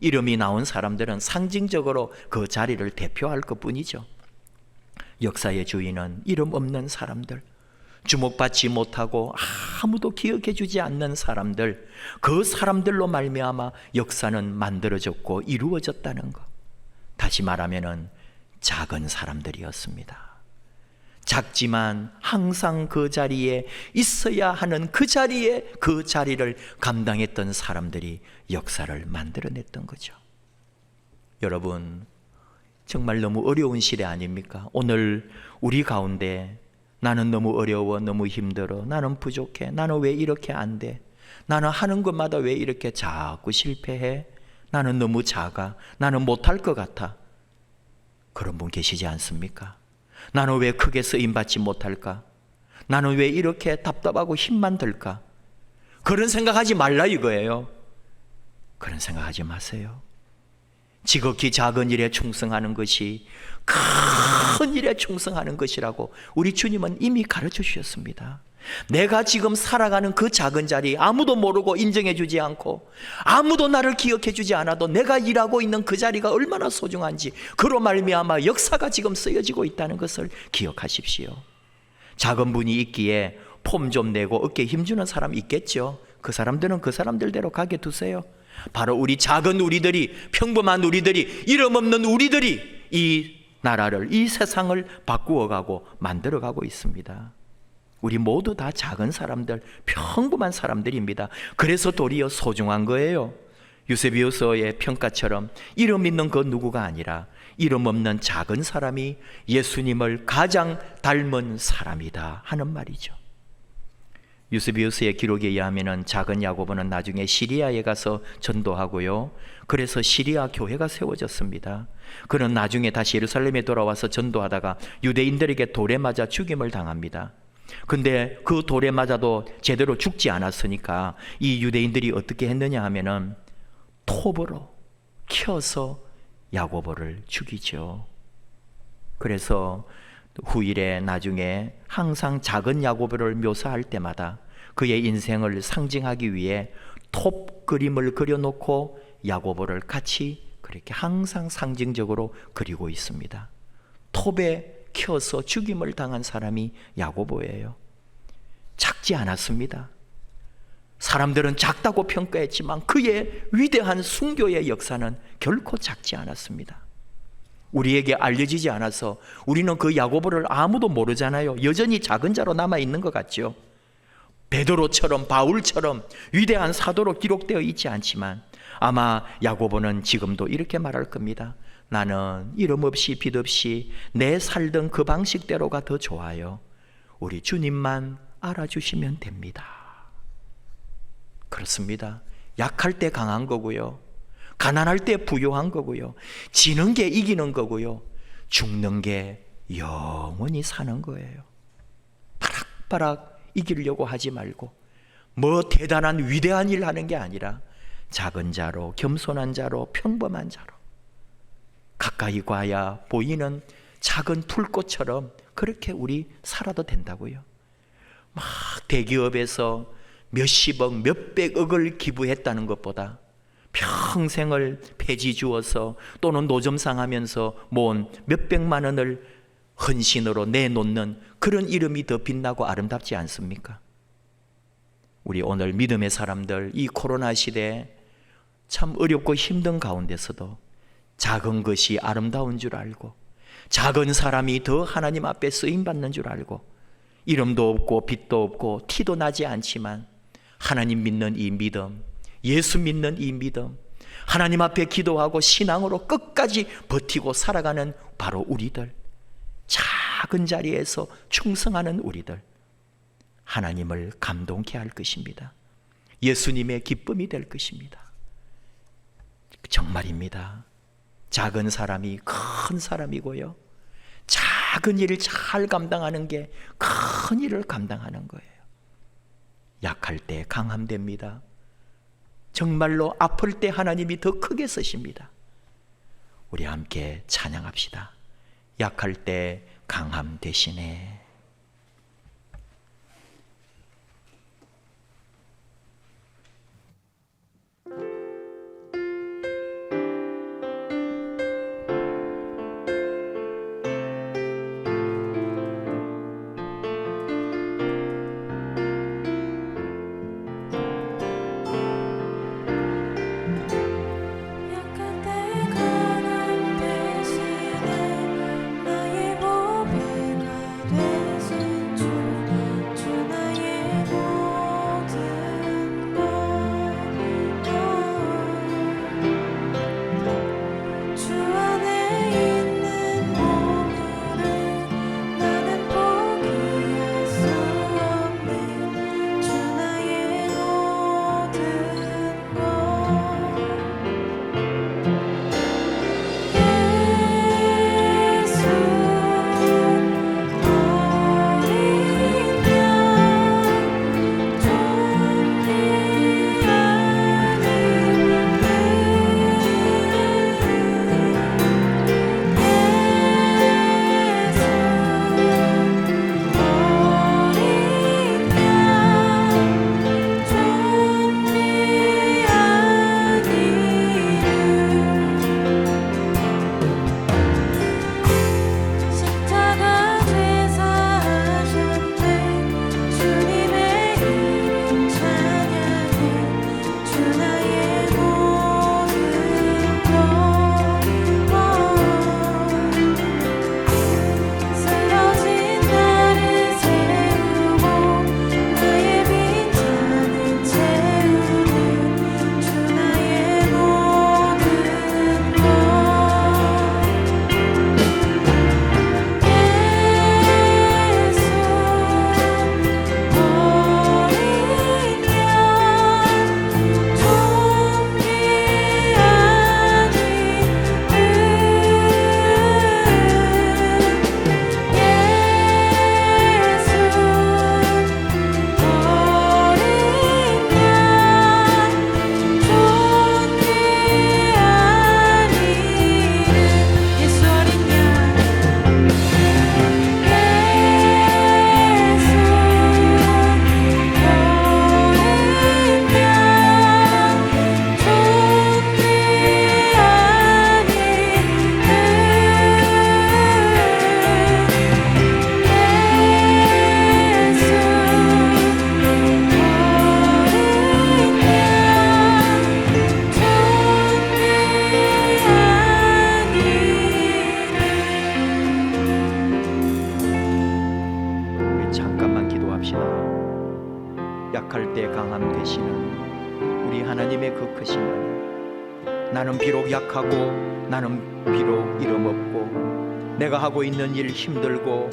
이름이 나온 사람들은 상징적으로 그 자리를 대표할 것뿐이죠. 역사의 주인은 이름 없는 사람들, 주목받지 못하고 아무도 기억해 주지 않는 사람들, 그 사람들로 말미암아 역사는 만들어졌고 이루어졌다는 것. 다시 말하면은 작은 사람들이었습니다. 작지만 항상 그 자리에 있어야 하는 그 자리를 감당했던 사람들이 역사를 만들어냈던 거죠. 여러분, 정말 너무 어려운 시대 아닙니까? 오늘 우리 가운데 나는 너무 어려워, 너무 힘들어, 나는 부족해, 나는 왜 이렇게 안 돼, 나는 하는 것마다 왜 이렇게 자꾸 실패해, 나는 너무 작아, 나는 못할 것 같아. 그런 분 계시지 않습니까? 나는 왜 크게 쓰임받지 못할까? 나는 왜 이렇게 답답하고 힘만 들까? 그런 생각하지 말라 이거예요. 그런 생각하지 마세요. 지극히 작은 일에 충성하는 것이 큰 일에 충성하는 것이라고 우리 주님은 이미 가르쳐 주셨습니다. 내가 지금 살아가는 그 작은 자리, 아무도 모르고 인정해 주지 않고 아무도 나를 기억해 주지 않아도 내가 일하고 있는 그 자리가 얼마나 소중한지, 그로 말미암아 역사가 지금 쓰여지고 있다는 것을 기억하십시오. 작은 분이 있기에 폼 좀 내고 어깨에 힘주는 사람 있겠죠. 그 사람들은 그 사람들대로 가게 두세요. 바로 우리 작은 우리들이, 평범한 우리들이, 이름 없는 우리들이 이 나라를, 이 세상을 바꾸어가고 만들어가고 있습니다. 우리 모두 다 작은 사람들, 평범한 사람들입니다. 그래서 도리어 소중한 거예요. 유세비우스의 평가처럼 이름 있는 그 누구가 아니라 이름 없는 작은 사람이 예수님을 가장 닮은 사람이다 하는 말이죠. 유세비우스의 기록에 의하면 작은 야고보는 나중에 시리아에 가서 전도하고요, 그래서 시리아 교회가 세워졌습니다. 그는 나중에 다시 예루살렘에 돌아와서 전도하다가 유대인들에게 돌에 맞아 죽임을 당합니다. 근데 그 돌에 맞아도 제대로 죽지 않았으니까 이 유대인들이 어떻게 했느냐 하면은 톱으로 켜서 야고보를 죽이죠. 그래서 후일에 나중에 항상 작은 야고보를 묘사할 때마다 그의 인생을 상징하기 위해 톱 그림을 그려놓고 야고보를 같이 그렇게 항상 상징적으로 그리고 있습니다. 톱에 켜서 죽임을 당한 사람이 야고보예요. 작지 않았습니다. 사람들은 작다고 평가했지만 그의 위대한 순교의 역사는 결코 작지 않았습니다. 우리에게 알려지지 않아서 우리는 그 야고보를 아무도 모르잖아요. 여전히 작은 자로 남아있는 것 같죠. 베드로처럼 바울처럼 위대한 사도로 기록되어 있지 않지만 아마 야고보는 지금도 이렇게 말할 겁니다. 나는 이름 없이 빛 없이 내 살던 그 방식대로가 더 좋아요. 우리 주님만 알아주시면 됩니다. 그렇습니다. 약할 때 강한 거고요, 가난할 때 부유한 거고요, 지는 게 이기는 거고요, 죽는 게 영원히 사는 거예요. 바락바락 이기려고 하지 말고 뭐 대단한 위대한 일 하는 게 아니라 작은 자로, 겸손한 자로, 평범한 자로 가까이 가야 보이는 작은 풀꽃처럼 그렇게 우리 살아도 된다고요. 막 대기업에서 몇십억, 몇백억을 기부했다는 것보다 평생을 폐지 주어서 또는 노점상하면서 모은 몇백만 원을 헌신으로 내놓는 그런 이름이 더 빛나고 아름답지 않습니까? 우리 오늘 믿음의 사람들, 이 코로나 시대에 참 어렵고 힘든 가운데서도 작은 것이 아름다운 줄 알고 작은 사람이 더 하나님 앞에 쓰임받는 줄 알고 이름도 없고 빛도 없고 티도 나지 않지만 하나님 믿는 이 믿음, 예수 믿는 이 믿음, 하나님 앞에 기도하고 신앙으로 끝까지 버티고 살아가는 바로 우리들, 작은 자리에서 충성하는 우리들, 하나님을 감동케 할 것입니다. 예수님의 기쁨이 될 것입니다. 정말입니다. 작은 사람이 큰 사람이고요, 작은 일을 잘 감당하는 게 큰 일을 감당하는 거예요. 약할 때 강함 됩니다. 정말로 아플 때 하나님이 더 크게 쓰십니다. 우리 함께 찬양합시다. 약할 때 강함 되시네. 약할 때 강함 되시네 나의 보배가 되시네 약할 때 강함 되시는 우리 하나님의 그 크신 은혜. 나는 비록 약하고 나는 비록 이름 없고 내가 하고 있는 일 힘들고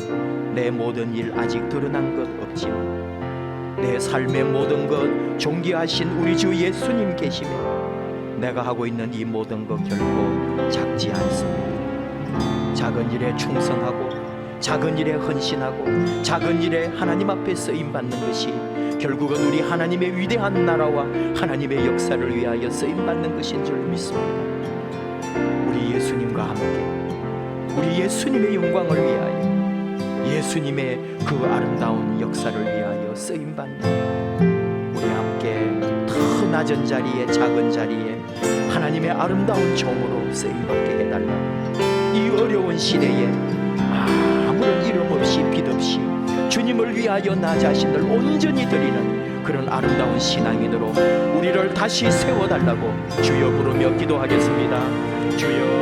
내 모든 일 아직 드러난 것 없지만 내 삶의 모든 것 존귀하신 우리 주 예수님 계시며 내가 하고 있는 이 모든 것 결코 작지 않습니다. 작은 일에 충성하고 작은 일에 헌신하고 작은 일에 하나님 앞에 쓰임받는 것이 결국은 우리 하나님의 위대한 나라와 하나님의 역사를 위하여 쓰임받는 것인 줄 믿습니다. 우리 예수님과 함께 우리 예수님의 영광을 위하여 예수님의 그 아름다운 역사를 위하여 쓰임받는 우리 함께 더 낮은 자리에 작은 자리에 하나님의 아름다운 종으로 쓰임받게 해달라고 이 어려운 시대에 아무런 이름 없이 빛 없이 주님을 위하여 나 자신을 온전히 드리는 그런 아름다운 신앙인으로 우리를 다시 세워달라고 주여 부르며 기도하겠습니다. 주여.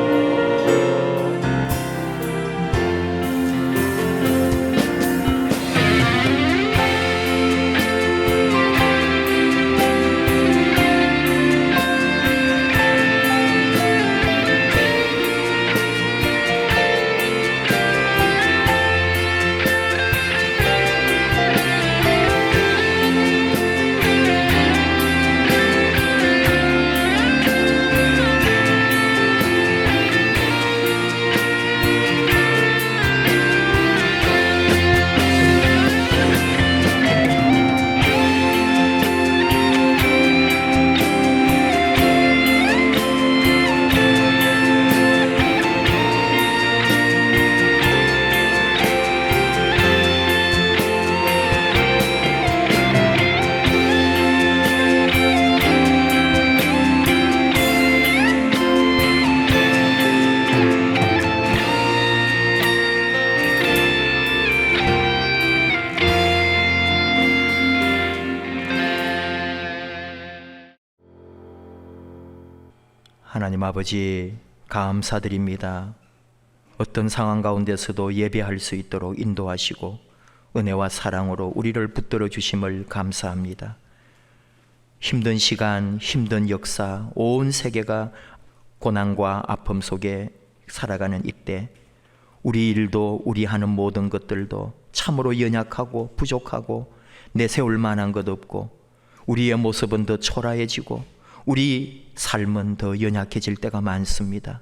하나님 아버지 감사드립니다. 어떤 상황 가운데서도 예배할 수 있도록 인도하시고 은혜와 사랑으로 우리를 붙들어 주심을 감사합니다. 힘든 시간, 힘든 역사, 온 세계가 고난과 아픔 속에 살아가는 이때 우리 일도 우리 하는 모든 것들도 참으로 연약하고 부족하고 내세울 만한 것 없고 우리의 모습은 더 초라해지고 우리 삶은 더 연약해질 때가 많습니다.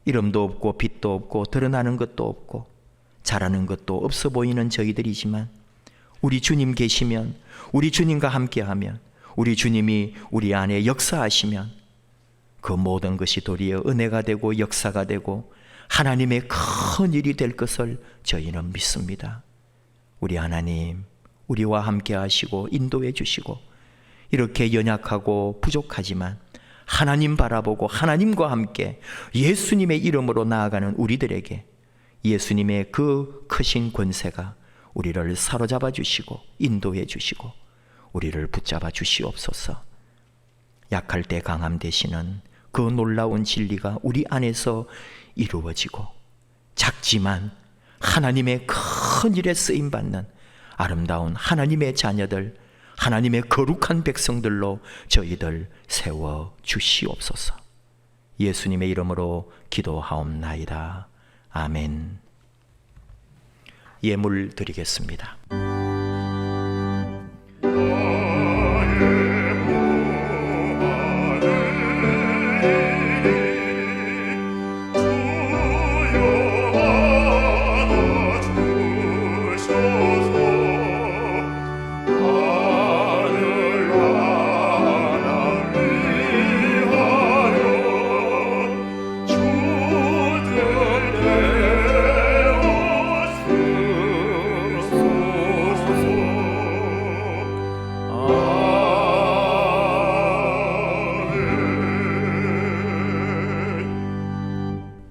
이름도 없고 빛도 없고 드러나는 것도 없고 잘하는 것도 없어 보이는 저희들이지만 우리 주님 계시면, 우리 주님과 함께하면, 우리 주님이 우리 안에 역사하시면 그 모든 것이 도리어 은혜가 되고 역사가 되고 하나님의 큰 일이 될 것을 저희는 믿습니다. 우리 하나님, 우리와 함께 하시고 인도해 주시고 이렇게 연약하고 부족하지만 하나님 바라보고 하나님과 함께 예수님의 이름으로 나아가는 우리들에게 예수님의 그 크신 권세가 우리를 사로잡아 주시고 인도해 주시고 우리를 붙잡아 주시옵소서. 약할 때 강함 되시는 그 놀라운 진리가 우리 안에서 이루어지고 작지만 하나님의 큰 일에 쓰임받는 아름다운 하나님의 자녀들, 하나님의 거룩한 백성들로 저희들 세워 주시옵소서. 예수님의 이름으로 기도하옵나이다. 아멘. 예물 드리겠습니다.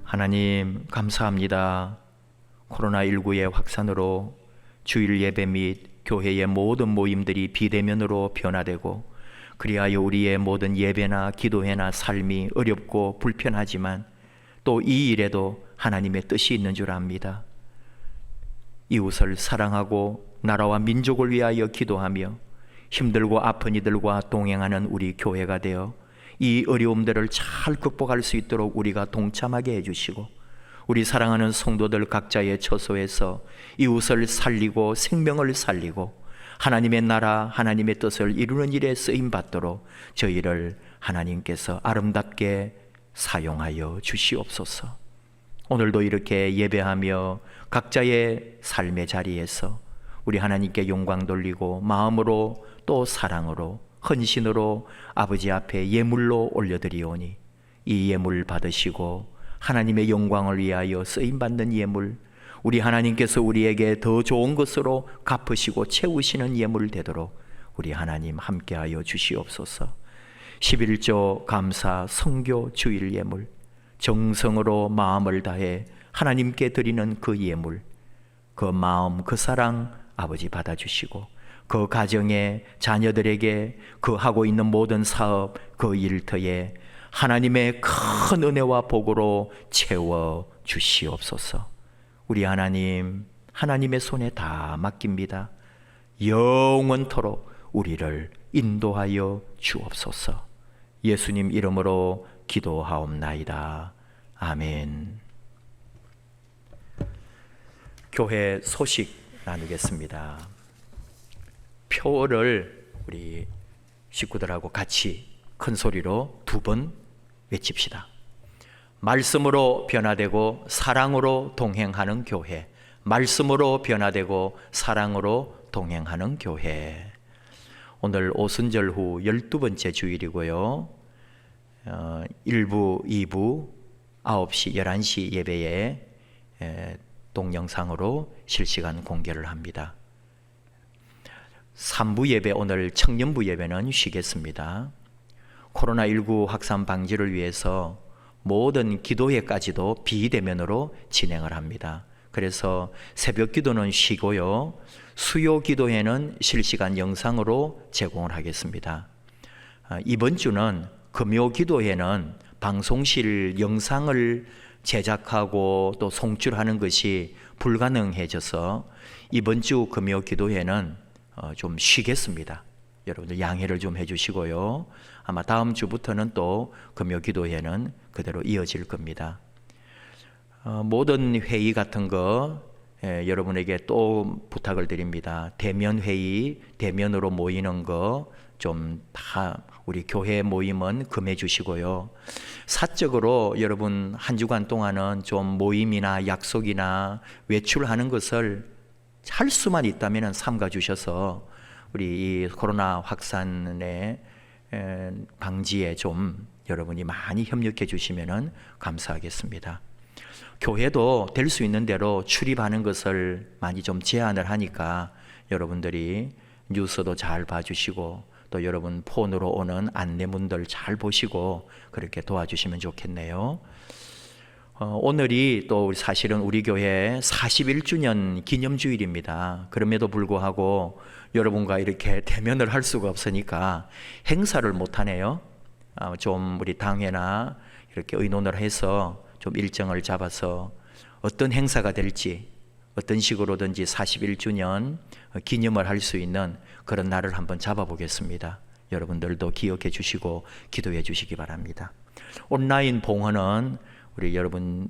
하나님 감사합니다. 코로나19의 확산으로 주일 예배 및 교회의 모든 모임들이 비대면으로 변화되고 그리하여 우리의 모든 예배나 기도회나 삶이 어렵고 불편하지만 또 이 일에도 하나님의 뜻이 있는 줄 압니다. 이웃을 사랑하고 나라와 민족을 위하여 기도하며 힘들고 아픈 이들과 동행하는 우리 교회가 되어 이 어려움들을 잘 극복할 수 있도록 우리가 동참하게 해주시고, 우리 사랑하는 성도들 각자의 처소에서 이웃을 살리고 생명을 살리고 하나님의 나라, 하나님의 뜻을 이루는 일에 쓰임받도록 저희를 하나님께서 아름답게 사용하여 주시옵소서. 오늘도 이렇게 예배하며 각자의 삶의 자리에서 우리 하나님께 영광 돌리고 마음으로 또 사랑으로 헌신으로 아버지 앞에 예물로 올려드리오니, 이 예물 받으시고 하나님의 영광을 위하여 쓰임받는 예물, 우리 하나님께서 우리에게 더 좋은 것으로 갚으시고 채우시는 예물 되도록 우리 하나님 함께하여 주시옵소서. 11조 감사 성교 주일 예물, 정성으로 마음을 다해 하나님께 드리는 그 예물, 그 마음, 그 사랑 아버지 받아주시고, 그 가정의 자녀들에게 그 하고 있는 모든 사업, 그 일터에 하나님의 큰 은혜와 복으로 채워 주시옵소서. 우리 하나님, 하나님의 손에 다 맡깁니다. 영원토록 우리를 인도하여 주옵소서. 예수님 이름으로 기도하옵나이다. 아멘. 교회 소식 나누겠습니다. 표를 우리 식구들하고 같이 큰 소리로 2번 외칩시다. 말씀으로 변화되고 사랑으로 동행하는 교회. 말씀으로 변화되고 사랑으로 동행하는 교회. 오늘 오순절 후 12번째 주일이고요. 1부, 2부, 9시, 11시 예배에 동영상으로 실시간 공개를 합니다. 3부 예배, 오늘 청년부 예배는 쉬겠습니다. 코로나19 확산 방지를 위해서 모든 기도회까지도 비대면으로 진행을 합니다. 그래서 새벽 기도는 쉬고요, 수요 기도회는 실시간 영상으로 제공을 하겠습니다. 이번 주는 금요 기도회는 방송실 영상을 제작하고 또 송출하는 것이 불가능해져서 이번 주 금요 기도회는 좀 쉬겠습니다. 여러분들 양해를 좀 해주시고요. 아마 다음 주부터는 또 금요 기도회는 그대로 이어질 겁니다. 모든 회의 같은 거 여러분에게 또 부탁을 드립니다. 대면 회의, 대면으로 모이는 거 좀 다 우리 교회 모임은 금해 주시고요. 사적으로 여러분 한 주간 동안은 좀 모임이나 약속이나 외출하는 것을 할 수만 있다면 삼가 주셔서 우리 이 코로나 확산의 방지에 좀 여러분이 많이 협력해 주시면 감사하겠습니다. 교회도 될 수 있는 대로 출입하는 것을 많이 좀 제한을 하니까 여러분들이 뉴스도 잘 봐주시고 또 여러분 폰으로 오는 안내문들 잘 보시고 그렇게 도와주시면 좋겠네요. 오늘이 또 사실은 우리 교회 41주년 기념주일입니다. 그럼에도 불구하고 여러분과 이렇게 대면을 할 수가 없으니까 행사를 못하네요. 좀 우리 당회나 이렇게 의논을 해서 좀 일정을 잡아서 어떤 행사가 될지 어떤 식으로든지 41주년 기념을 할 수 있는 그런 날을 한번 잡아보겠습니다. 여러분들도 기억해 주시고 기도해 주시기 바랍니다. 온라인 봉헌은 우리 여러분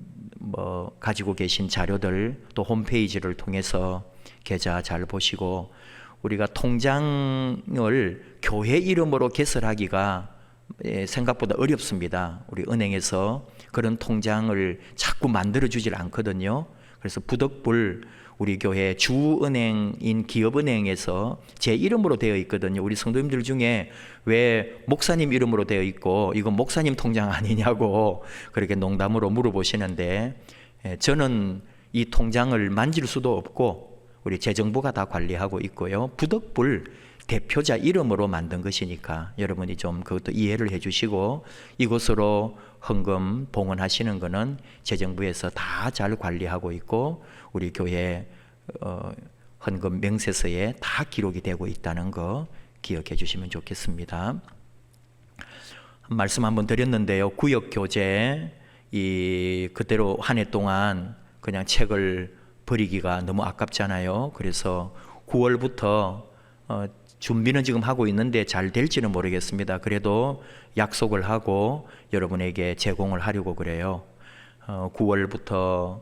가지고 계신 자료들 또 홈페이지를 통해서 계좌 잘 보시고, 우리가 통장을 교회 이름으로 개설하기가 생각보다 어렵습니다. 우리 은행에서 그런 통장을 자꾸 만들어 주질 않거든요. 그래서 부덕불 우리 교회 주은행인 기업은행에서 제 이름으로 되어 있거든요. 우리 성도님들 중에 왜 목사님 이름으로 되어 있고 이건 목사님 통장 아니냐고 그렇게 농담으로 물어보시는데, 저는 이 통장을 만질 수도 없고 우리 재정부가 다 관리하고 있고요. 부덕불 대표자 이름으로 만든 것이니까 여러분이 좀 그것도 이해를 해주시고, 이곳으로 헌금 봉헌하시는 것은 재정부에서 다 잘 관리하고 있고 우리 교회 헌금 명세서에 다 기록이 되고 있다는 거 기억해 주시면 좋겠습니다. 말씀 한번 드렸는데요. 구역교재 그대로 한 해 동안 그냥 책을 버리기가 너무 아깝잖아요. 그래서 9월부터 준비는 지금 하고 있는데 잘 될지는 모르겠습니다. 그래도 약속을 하고 여러분에게 제공을 하려고 그래요. 9월부터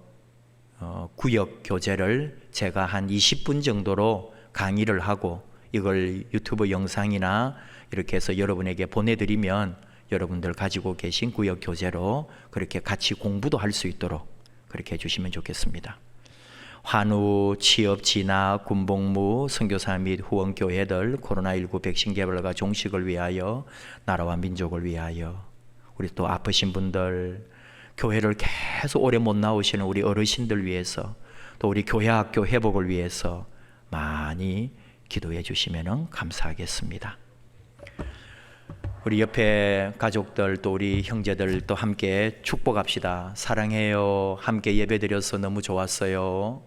구역 교재를 제가 한 20분 정도로 강의를 하고 이걸 유튜브 영상이나 이렇게 해서 여러분에게 보내드리면 여러분들 가지고 계신 구역 교재로 그렇게 같이 공부도 할 수 있도록 그렇게 해주시면 좋겠습니다. 환우, 취업, 진학, 군복무, 선교사 및 후원교회들 코로나19 백신 개발과 종식을 위하여 나라와 민족을 위하여 우리 또 아프신 분들 교회를 계속 오래 못 나오시는 우리 어르신들 위해서 또 우리 교회 학교 회복을 위해서 많이 기도해 주시면 감사하겠습니다. 우리 옆에 가족들 또 우리 형제들 또 함께 축복합시다. 사랑해요. 함께 예배드려서 너무 좋았어요.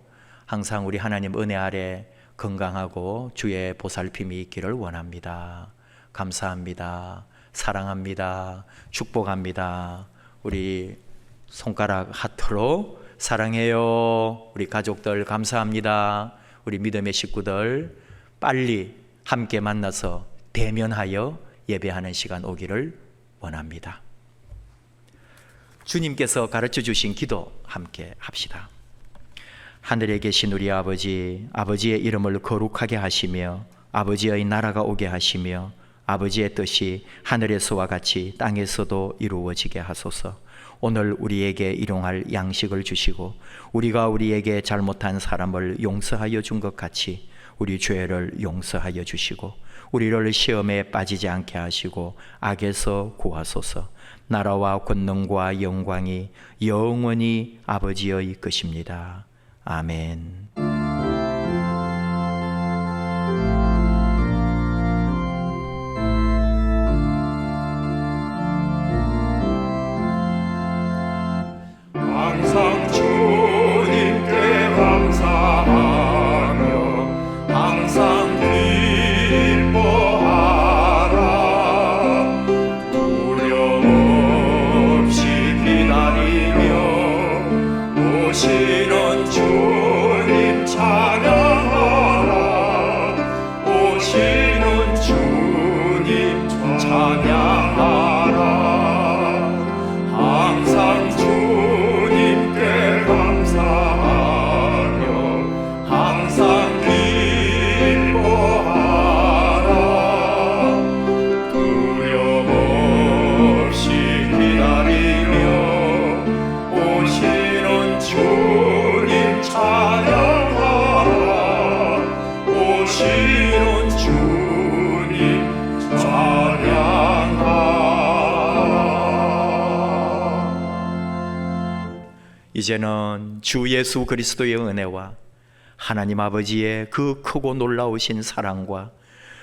항상 우리 하나님 은혜 아래 건강하고 주의 보살핌이 있기를 원합니다. 감사합니다. 사랑합니다. 축복합니다. 우리 손가락 하트로 사랑해요. 우리 가족들 감사합니다. 우리 믿음의 식구들 빨리 함께 만나서 대면하여 예배하는 시간 오기를 원합니다. 주님께서 가르쳐 주신 기도 함께 합시다. 하늘에 계신 우리 아버지, 아버지의 이름을 거룩하게 하시며 아버지의 나라가 오게 하시며 아버지의 뜻이 하늘에서와 같이 땅에서도 이루어지게 하소서. 오늘 우리에게 일용할 양식을 주시고 우리가 우리에게 잘못한 사람을 용서하여 준 것 같이 우리 죄를 용서하여 주시고 우리를 시험에 빠지지 않게 하시고 악에서 구하소서. 나라와 권능과 영광이 영원히 아버지의 것입니다. 아멘. 항상 주님께 감사하며 항상 기뻐하라. 두려움 없이 기다리며 오시는 주님 찬양하라. 오시는 주님 찬양하라. 항상 주님께 감사하며 항상 기뻐하라. 두려움 없이 기다리며 오시는 주님 찬양하라. 오시는 주님 찬양하라. 이제는 주 예수 그리스도의 은혜와 하나님 아버지의 그 크고 놀라우신 사랑과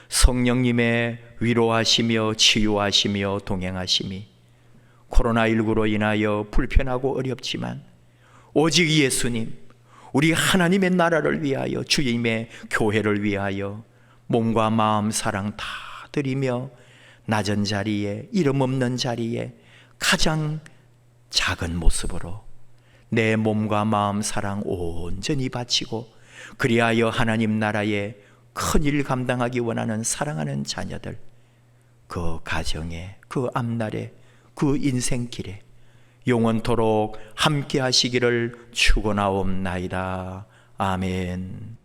성령님의 위로하시며 치유하시며 동행하심이 코로나19로 인하여 불편하고 어렵지만 오직 예수님, 우리 하나님의 나라를 위하여 주님의 교회를 위하여 몸과 마음 사랑 다 드리며 낮은 자리에 이름 없는 자리에 가장 작은 모습으로 내 몸과 마음 사랑 온전히 바치고 그리하여 하나님 나라의 큰일 감당하기 원하는 사랑하는 자녀들 그 가정에 그 앞날에 그 인생길에 영원토록 함께 하시기를 축원하옵나이다. 아멘.